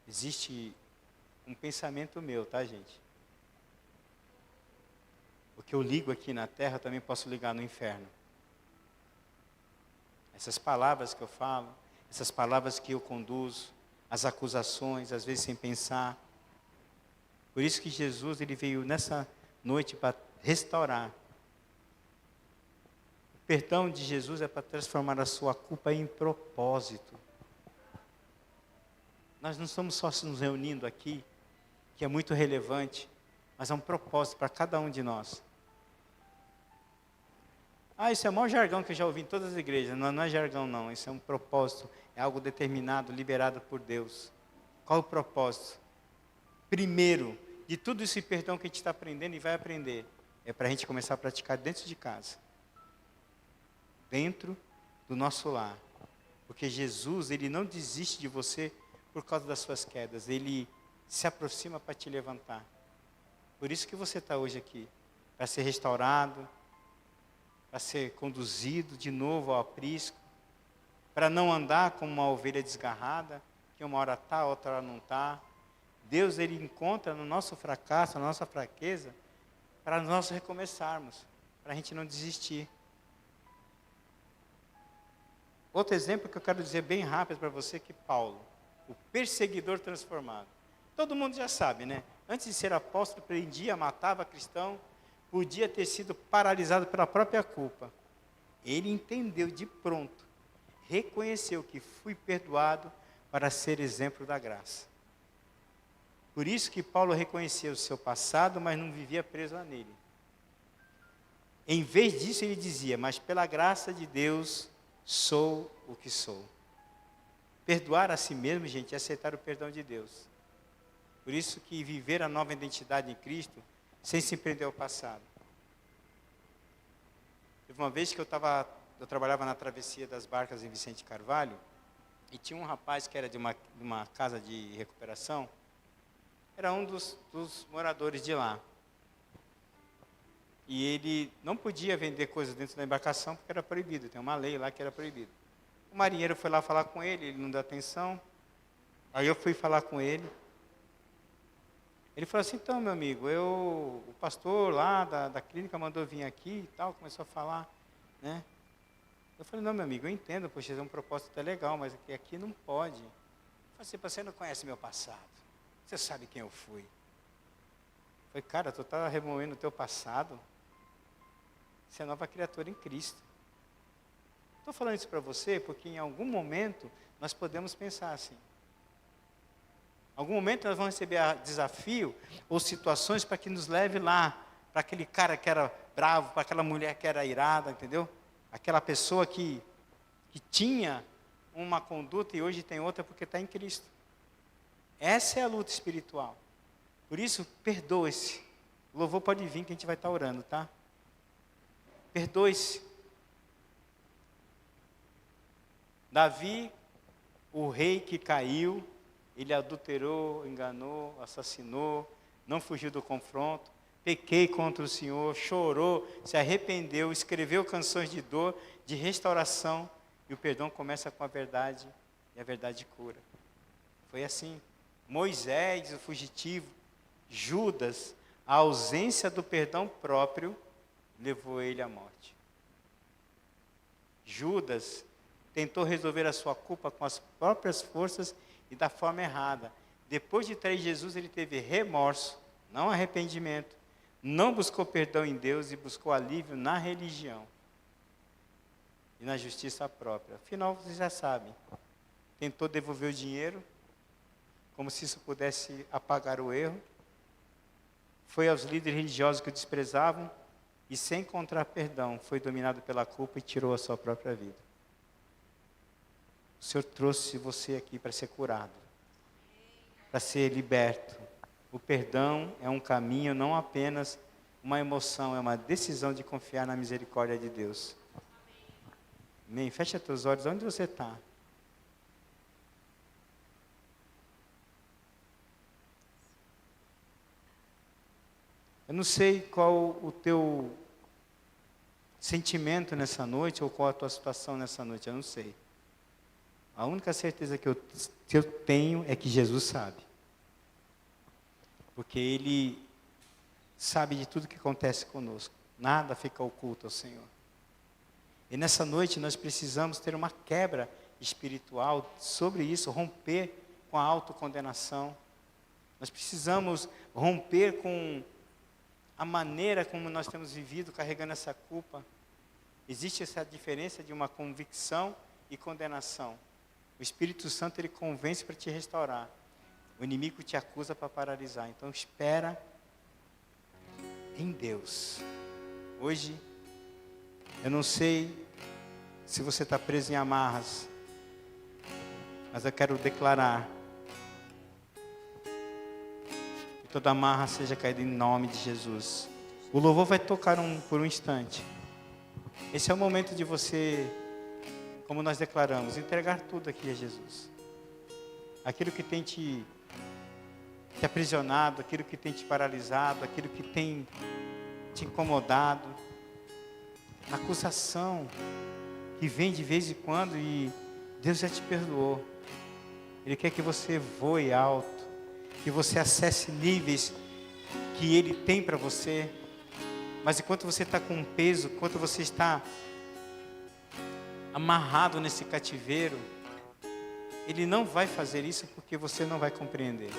Existe um pensamento meu, tá, gente? O que eu ligo aqui na terra, eu também posso ligar no inferno. Essas palavras que eu falo, essas palavras que eu conduzo, as acusações, às vezes sem pensar. Por isso que Jesus, ele veio nessa noite para restaurar. O perdão de Jesus é para transformar a sua culpa em propósito. Nós não estamos só nos reunindo aqui, que é muito relevante, mas é um propósito para cada um de nós. Isso é o maior jargão que eu já ouvi em todas as igrejas. Não é jargão não, isso é um propósito, é algo determinado, liberado por Deus. Qual o propósito? Primeiro, de tudo esse perdão que a gente está aprendendo e vai aprender, é para a gente começar a praticar dentro de casa. Dentro do nosso lar. Porque Jesus, ele não desiste de você por causa das suas quedas. Ele se aproxima para te levantar. Por isso que você está hoje aqui. Para ser restaurado, para ser conduzido de novo ao aprisco, para não andar como uma ovelha desgarrada, que uma hora está, outra hora não está. Deus, ele encontra no nosso fracasso, na nossa fraqueza, para nós recomeçarmos, para a gente não desistir. Outro exemplo que eu quero dizer bem rápido para você, que Paulo, o perseguidor transformado. Todo mundo já sabe, né? Antes de ser apóstolo, prendia, matava cristão, podia ter sido paralisado pela própria culpa. Ele entendeu de pronto, reconheceu que fui perdoado para ser exemplo da graça. Por isso que Paulo reconheceu o seu passado, mas não vivia preso nele. Em vez disso, ele dizia: mas pela graça de Deus, sou o que sou. Perdoar a si mesmo, gente, é aceitar o perdão de Deus. Por isso que viver a nova identidade em Cristo, sem se prender ao passado. Teve uma vez que eu trabalhava na travessia das barcas em Vicente Carvalho, E tinha um rapaz que era de uma casa de recuperação, era um dos moradores de lá. E ele não podia vender coisas dentro da embarcação porque era proibido, tem uma lei lá que era proibido. O marinheiro foi lá falar com ele, ele não deu atenção. Aí eu fui falar com ele. Ele falou assim, então, meu amigo, o pastor lá da clínica mandou vir aqui e tal, começou a falar, né? Eu falei, não, meu amigo, eu entendo, poxa, é um propósito até legal, mas aqui não pode. Eu falei assim, você não conhece meu passado, você sabe quem eu fui. Eu falei, cara, tu está removendo o teu passado, você é nova criatura em Cristo. Estou falando isso para você porque em algum momento nós podemos pensar assim. Em algum momento nós vamos receber desafio ou situações para que nos leve lá, para aquele cara que era bravo, para aquela mulher que era irada, entendeu? Aquela pessoa que tinha uma conduta e hoje tem outra porque está em Cristo. Essa é a luta espiritual. Por isso, perdoe-se. O louvor pode vir que a gente vai estar orando, tá? Perdoe-se. Davi, o rei que caiu, ele adulterou, enganou, assassinou, não fugiu do confronto, pequei contra o Senhor, chorou, se arrependeu, escreveu canções de dor, de restauração, e o perdão começa com a verdade, e a verdade cura. Foi assim. Moisés, o fugitivo, Judas, a ausência do perdão próprio, levou ele à morte. Judas tentou resolver a sua culpa com as próprias forças e da forma errada. Depois de trair Jesus, ele teve remorso, não arrependimento, não buscou perdão em Deus e buscou alívio na religião e na justiça própria. Afinal, vocês já sabem, tentou devolver o dinheiro, como se isso pudesse apagar o erro, foi aos líderes religiosos que o desprezavam e, sem encontrar perdão, foi dominado pela culpa e tirou a sua própria vida. O Senhor trouxe você aqui para ser curado, para ser liberto. O perdão é um caminho, não apenas uma emoção, é uma decisão de confiar na misericórdia de Deus. Amém? Fecha teus olhos, onde você está? Eu não sei qual o teu sentimento nessa noite, ou qual a tua situação nessa noite, eu não sei. A única certeza que eu tenho é que Jesus sabe. Porque Ele sabe de tudo que acontece conosco. Nada fica oculto ao Senhor. E nessa noite nós precisamos ter uma quebra espiritual sobre isso, romper com a autocondenação. Nós precisamos romper com a maneira como nós temos vivido carregando essa culpa. Existe essa diferença de uma convicção e condenação. O Espírito Santo, ele convence para te restaurar. O inimigo te acusa para paralisar. Então espera em Deus. Hoje, eu não sei se você está preso em amarras, mas eu quero declarar que toda amarra seja caída em nome de Jesus. O louvor vai tocar por um instante. Esse é o momento de você, como nós declaramos, entregar tudo aqui a Jesus. Aquilo que tem te aprisionado, aquilo que tem te paralisado, aquilo que tem te incomodado, a acusação que vem de vez em quando e Deus já te perdoou. Ele quer que você voe alto, que você acesse níveis que Ele tem para você. Mas enquanto você está com um peso, enquanto você está amarrado nesse cativeiro, Ele não vai fazer isso porque você não vai compreender.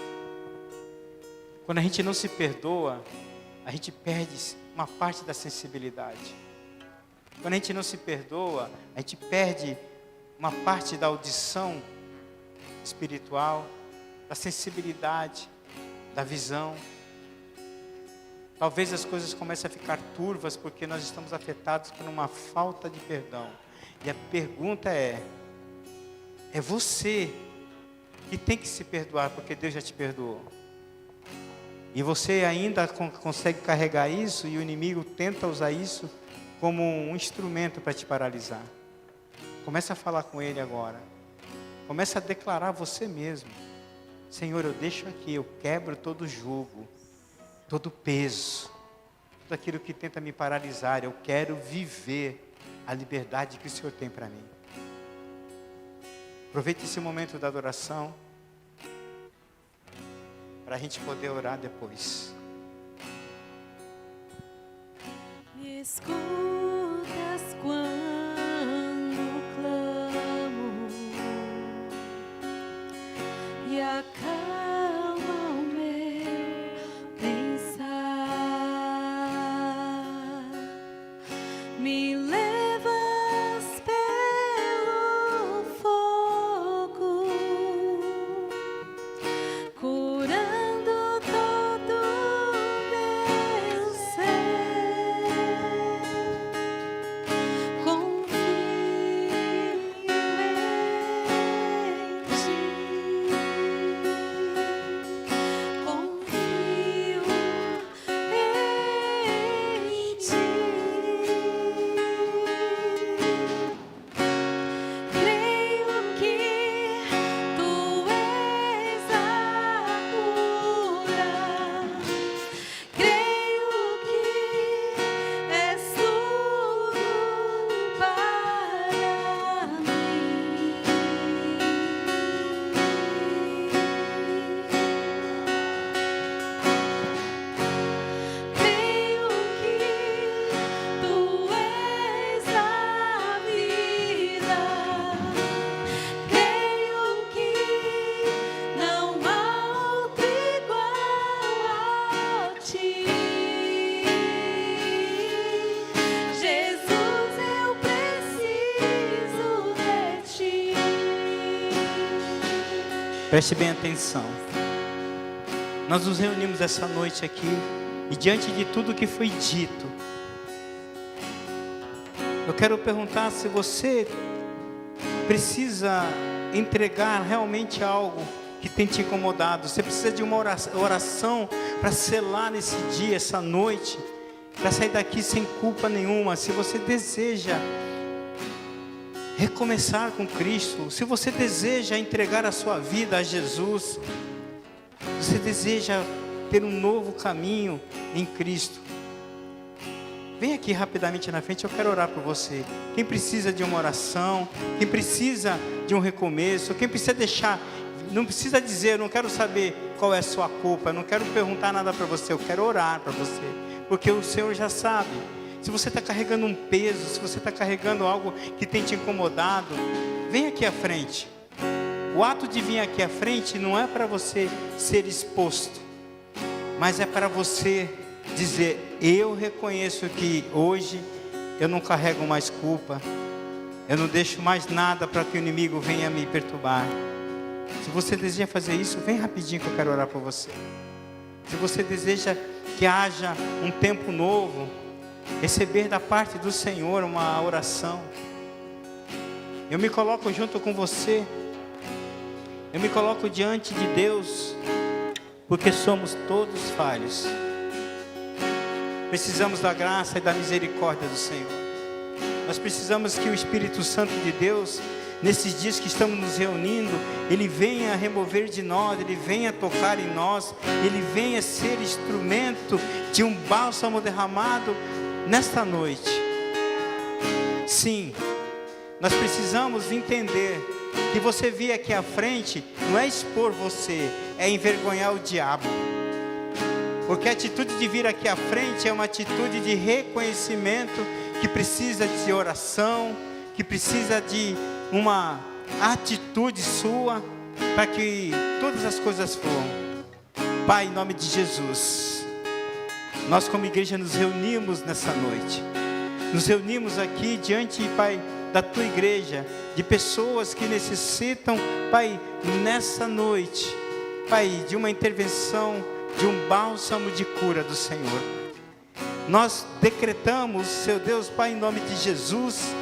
Quando a gente não se perdoa, a gente perde uma parte da sensibilidade. Quando a gente não se perdoa, a gente perde uma parte da audição espiritual, da sensibilidade, da visão. Talvez as coisas comecem a ficar turvas porque nós estamos afetados por uma falta de perdão. E a pergunta é você que tem que se perdoar porque Deus já te perdoou. E você ainda consegue carregar isso e o inimigo tenta usar isso como um instrumento para te paralisar. Começa a falar com Ele agora. Comece a declarar você mesmo: Senhor, eu deixo aqui, eu quebro todo jugo, todo peso, tudo aquilo que tenta me paralisar. Eu quero viver a liberdade que o Senhor tem para mim. Aproveite esse momento da adoração para a gente poder orar depois. Me escutas quando clamo e acalma o meu pensar. Me levas pelo fogo, curando todo meu ser. Confio em ti, confio em ti. Creio que tu és a cura. Creio que és tudo para mim. Creio que tu és a vida. Creio que não há outro igual a ti. Jesus, eu preciso de ti. Preste bem atenção. Nós nos reunimos essa noite aqui e diante de tudo que foi dito, eu quero perguntar se você precisa entregar realmente algo que tem te incomodado. Você precisa de uma oração para selar nesse dia, essa noite, para sair daqui sem culpa nenhuma. Se você deseja recomeçar com Cristo, se você deseja entregar a sua vida a Jesus, você deseja ter um novo caminho em Cristo, vem aqui rapidamente na frente, eu quero orar por você. Quem precisa de uma oração, quem precisa de um recomeço, quem precisa deixar, não precisa dizer, eu não quero saber qual é a sua culpa, eu não quero perguntar nada para você, eu quero orar para você, porque o Senhor já sabe. Se você está carregando um peso, se você está carregando algo que tem te incomodado, vem aqui à frente. O ato de vir aqui à frente não é para você ser exposto, mas é para você dizer: eu reconheço que hoje eu não carrego mais culpa, eu não deixo mais nada para que o inimigo venha me perturbar. Se você deseja fazer isso, vem rapidinho que eu quero orar por você. Se você deseja que haja um tempo novo, receber da parte do Senhor uma oração, eu me coloco junto com você, eu me coloco diante de Deus, porque somos todos falhos, precisamos da graça e da misericórdia do Senhor. Nós precisamos que o Espírito Santo de Deus, nesses dias que estamos nos reunindo, Ele venha remover de nós, Ele venha tocar em nós, Ele venha ser instrumento de um bálsamo derramado nesta noite. Sim, nós precisamos entender que você vir aqui à frente não é expor você, é envergonhar o diabo. Porque a atitude de vir aqui à frente é uma atitude de reconhecimento que precisa de oração, que precisa de uma atitude sua para que todas as coisas fluam. Pai, em nome de Jesus, nós como igreja nos reunimos nessa noite. Nos reunimos aqui diante, Pai, da Tua igreja, de pessoas que necessitam, Pai, nessa noite, Pai, de uma intervenção, de um bálsamo de cura do Senhor. Nós decretamos, Seu Deus, Pai, em nome de Jesus,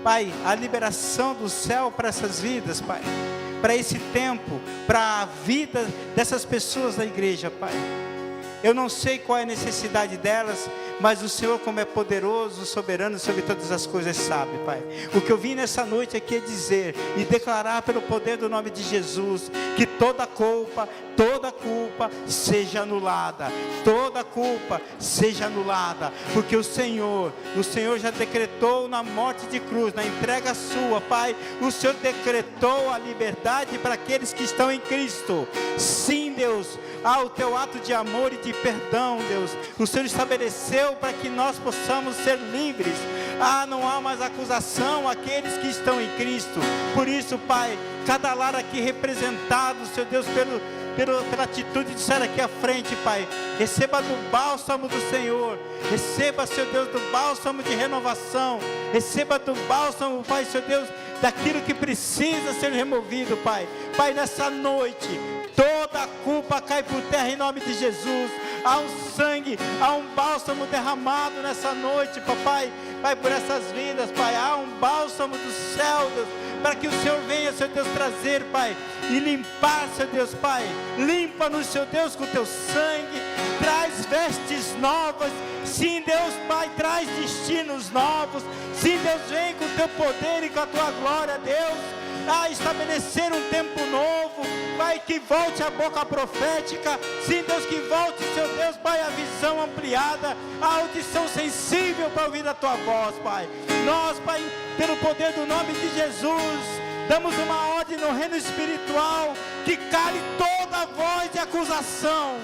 Pai, a liberação do céu para essas vidas, Pai, para esse tempo, para a vida dessas pessoas da igreja, Pai. Eu não sei qual é a necessidade delas, mas o Senhor, como é poderoso, soberano sobre todas as coisas, sabe, Pai. O que eu vim nessa noite aqui é dizer e declarar pelo poder do nome de Jesus, que toda culpa seja anulada, toda culpa seja anulada, porque o Senhor já decretou na morte de cruz, na entrega sua, Pai, o Senhor decretou a liberdade para aqueles que estão em Cristo. Sim, Deus, o teu ato de amor e de perdão, Deus, o Senhor estabeleceu para que nós possamos ser livres. Não há mais acusação àqueles que estão em Cristo. Por isso, Pai, cada lar aqui representado, Senhor Deus, pela atitude de estar aqui à frente, Pai, receba do bálsamo do Senhor, receba, Senhor Deus, do bálsamo de renovação, receba do bálsamo, Pai, Senhor Deus, daquilo que precisa ser removido, Pai. Pai, nessa noite, toda a culpa cai por terra em nome de Jesus. Há um sangue, há um bálsamo derramado nessa noite, papai. Pai, por essas vidas, Pai, há um bálsamo do céu, Deus, para que o Senhor venha, Senhor Deus, trazer, Pai, e limpar, Senhor Deus, Pai. Limpa-nos, Senhor Deus, com o teu sangue. Traz vestes novas. Sim, Deus, Pai, traz destinos novos. Sim, Deus, vem com o teu poder e com a tua glória, Deus. Estabelecer um tempo novo, Pai, que volte a boca profética. Sim, Deus, que volte, Seu Deus, Pai, a visão ampliada, a audição sensível para ouvir a tua voz, Pai. Nós, Pai, pelo poder do nome de Jesus, damos uma ordem no reino espiritual, que cale toda voz de acusação,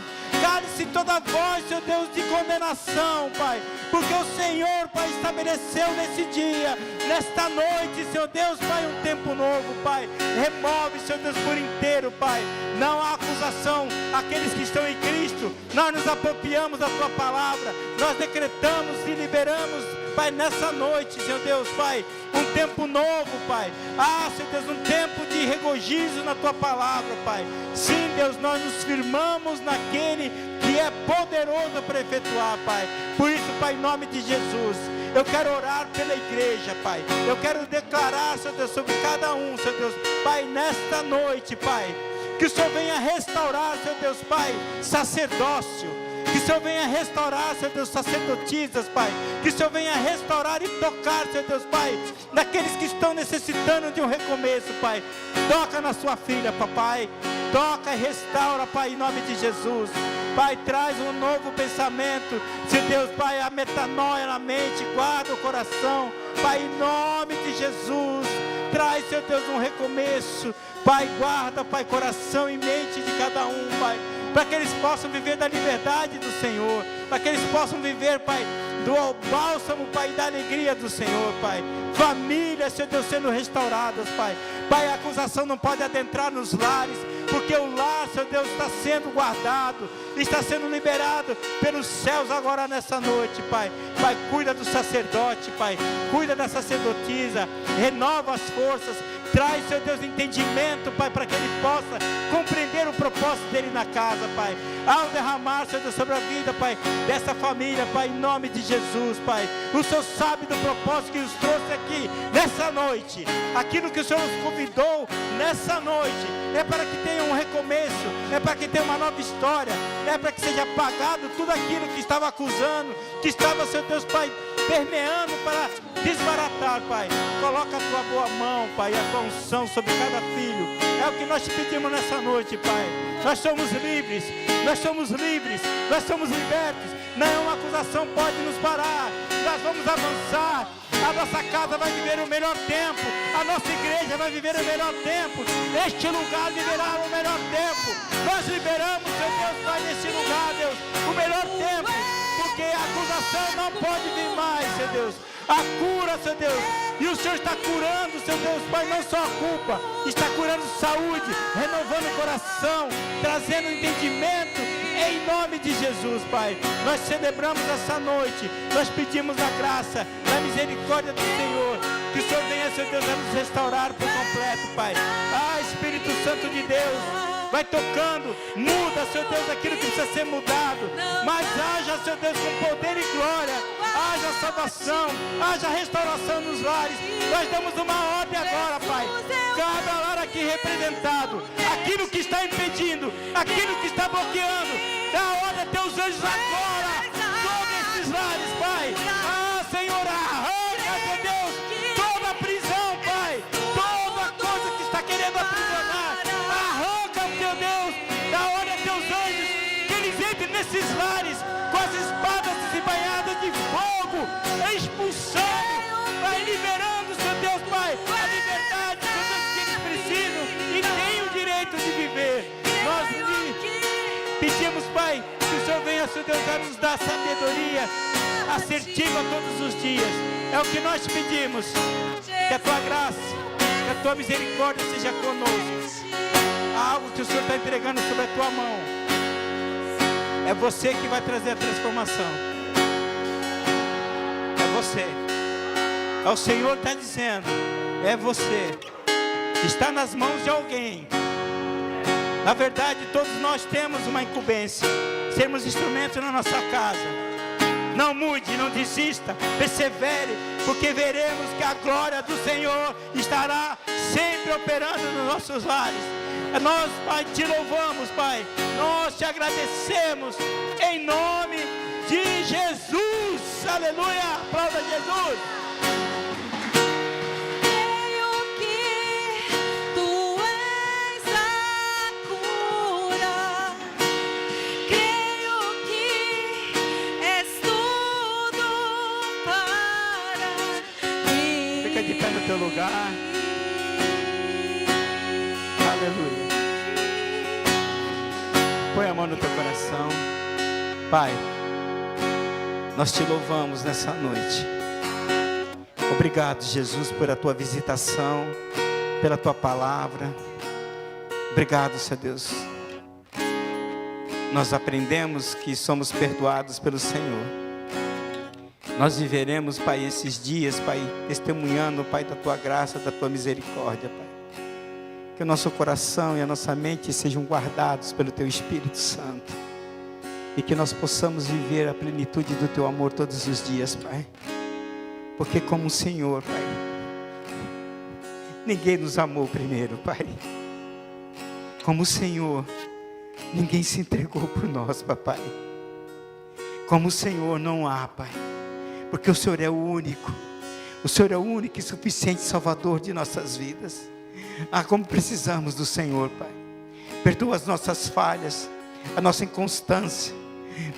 cale-se toda voz, Seu Deus, de condenação, Pai, porque o Senhor, Pai, estabeleceu nesse dia, nesta noite, Seu Deus, Pai, um tempo novo, Pai. Remove, Seu Deus, por inteiro, Pai. Não há acusação àqueles que estão em Cristo. Nós nos apropriamos da Tua palavra, nós decretamos e liberamos, Pai, nessa noite, Seu Deus, Pai, um tempo novo, Pai. Seu Deus, um tempo de regozijo na Tua palavra, Pai. Sim, Deus, nós nos firmamos naquele que é poderoso para efetuar, Pai. Por isso, Pai, em nome de Jesus, eu quero orar pela igreja, Pai. Eu quero declarar, Seu Deus, sobre cada um, Seu Deus, Pai, nesta noite, Pai, que o Senhor venha restaurar, Seu Deus, Pai, sacerdócio. Que o Senhor venha restaurar, Seu Deus, sacerdotisas, Pai. Que o Senhor venha restaurar e tocar, Seu Deus, Pai, daqueles que estão necessitando de um recomeço, Pai. Toca na sua filha, papai. Toca e restaura, Pai, em nome de Jesus. Pai, traz um novo pensamento. Se Deus, Pai, a metanoia na mente, guarda o coração. Pai, em nome de Jesus, traz, Seu Deus, um recomeço. Pai, guarda, Pai, coração e mente de cada um, Pai, para que eles possam viver da liberdade do Senhor, para que eles possam viver, Pai, do bálsamo, Pai, da alegria do Senhor, Pai. Famílias, Senhor Deus, sendo restauradas, Pai. Pai, a acusação não pode adentrar nos lares, porque o lar, Senhor Deus, está sendo guardado, está sendo liberado pelos céus agora nessa noite, Pai. Pai, cuida do sacerdote, Pai, cuida da sacerdotisa, renova as forças, traz, Senhor Deus, entendimento, Pai, para que ele possa compreender o propósito dele na casa, Pai. Ao derramar, Senhor Deus, sobre a vida, Pai, dessa família, Pai, em nome de Jesus, Pai. O Senhor sabe do propósito que os trouxe aqui nessa noite. Aquilo que o Senhor nos convidou nessa noite é para que tenha um recomeço, é para que tenha uma nova história, é para que seja apagado tudo aquilo que estava acusando, que estava, Senhor Deus, Pai, permeando para desbaratar, Pai. Coloca a tua boa mão, Pai, e a tua unção sobre cada filho. É o que nós te pedimos nessa noite, Pai. Nós somos livres, nós somos livres, nós somos libertos. Nenhuma acusação pode nos parar. Nós vamos avançar. A nossa casa vai viver o melhor tempo. A nossa igreja vai viver o melhor tempo. Este lugar viverá o melhor tempo. Nós liberamos, Seu Deus, Pai, nesse lugar, Deus, o melhor tempo. Porque a acusação não pode vir mais, Seu Deus. A cura, Seu Deus. E o Senhor está curando, Seu Deus, Pai, não só a culpa. Está curando saúde, renovando o coração, trazendo entendimento. Em nome de Jesus, Pai, nós celebramos essa noite, nós pedimos a graça, a misericórdia do Senhor, que o Senhor venha, Seu Deus, a nos restaurar por completo, Pai. Espírito Santo de Deus, vai tocando, muda, Seu Deus, aquilo que precisa ser mudado, mas haja, Seu Deus, com poder e glória, haja salvação, haja restauração nos lares. Nós damos uma ordem agora, Pai. Cada lar aqui representado, aquilo que está impedindo, aquilo que está bloqueando, dá ordem a teus anjos agora sobre esses lares, Pai. Senhor, arranca, meu Deus, toda prisão, Pai, toda coisa que está querendo aprisionar, arranca, meu Deus, dá ordem a teus anjos, que eles entrem nesses lares com as espadas desembainhadas de fogo, expulsando, Pai, liberando, Seu Deus, Pai, a liberdade, Seu Deus, que eles precisam e têm o direito de viver. Nós pedimos, Pai, que o Senhor venha, Seu Deus, a nos dar sabedoria assertiva todos os dias. É o que nós te pedimos. Que a Tua graça, que a Tua misericórdia seja conosco. Há algo que o Senhor está entregando sobre a Tua mão. É você que vai trazer a transformação. É você. É o Senhor que está dizendo. É você. Está nas mãos de alguém. Na verdade, todos nós temos uma incumbência. Sermos instrumentos na nossa casa. Não mude, não desista, persevere, porque veremos que a glória do Senhor estará sempre operando nos nossos lares. Nós, Pai, te louvamos, Pai. Nós te agradecemos em nome de Jesus. Aleluia. Aplauda Jesus. Teu lugar. Aleluia. Põe a mão no teu coração. Pai, nós te louvamos nessa noite. Obrigado, Jesus, por a tua visitação, pela tua palavra. Obrigado, Senhor Deus. Nós aprendemos que somos perdoados pelo Senhor. Nós viveremos, Pai, esses dias, Pai, testemunhando, Pai, da Tua graça, da Tua misericórdia, Pai. Que o nosso coração e a nossa mente sejam guardados pelo Teu Espírito Santo. E que nós possamos viver a plenitude do Teu amor todos os dias, Pai. Porque como o Senhor, Pai, ninguém nos amou primeiro, Pai. Como o Senhor, ninguém se entregou por nós, Papai. Como o Senhor não há, Pai. Porque o Senhor é o único. O Senhor é o único e suficiente Salvador de nossas vidas. Como precisamos do Senhor, Pai. Perdoa as nossas falhas, a nossa inconstância.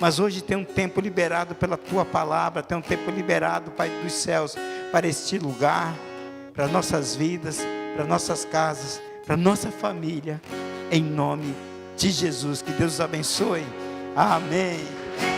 Mas hoje tem um tempo liberado pela Tua palavra. Tem um tempo liberado, Pai dos céus, para este lugar, para nossas vidas, para nossas casas, para nossa família. Em nome de Jesus. Que Deus os abençoe. Amém.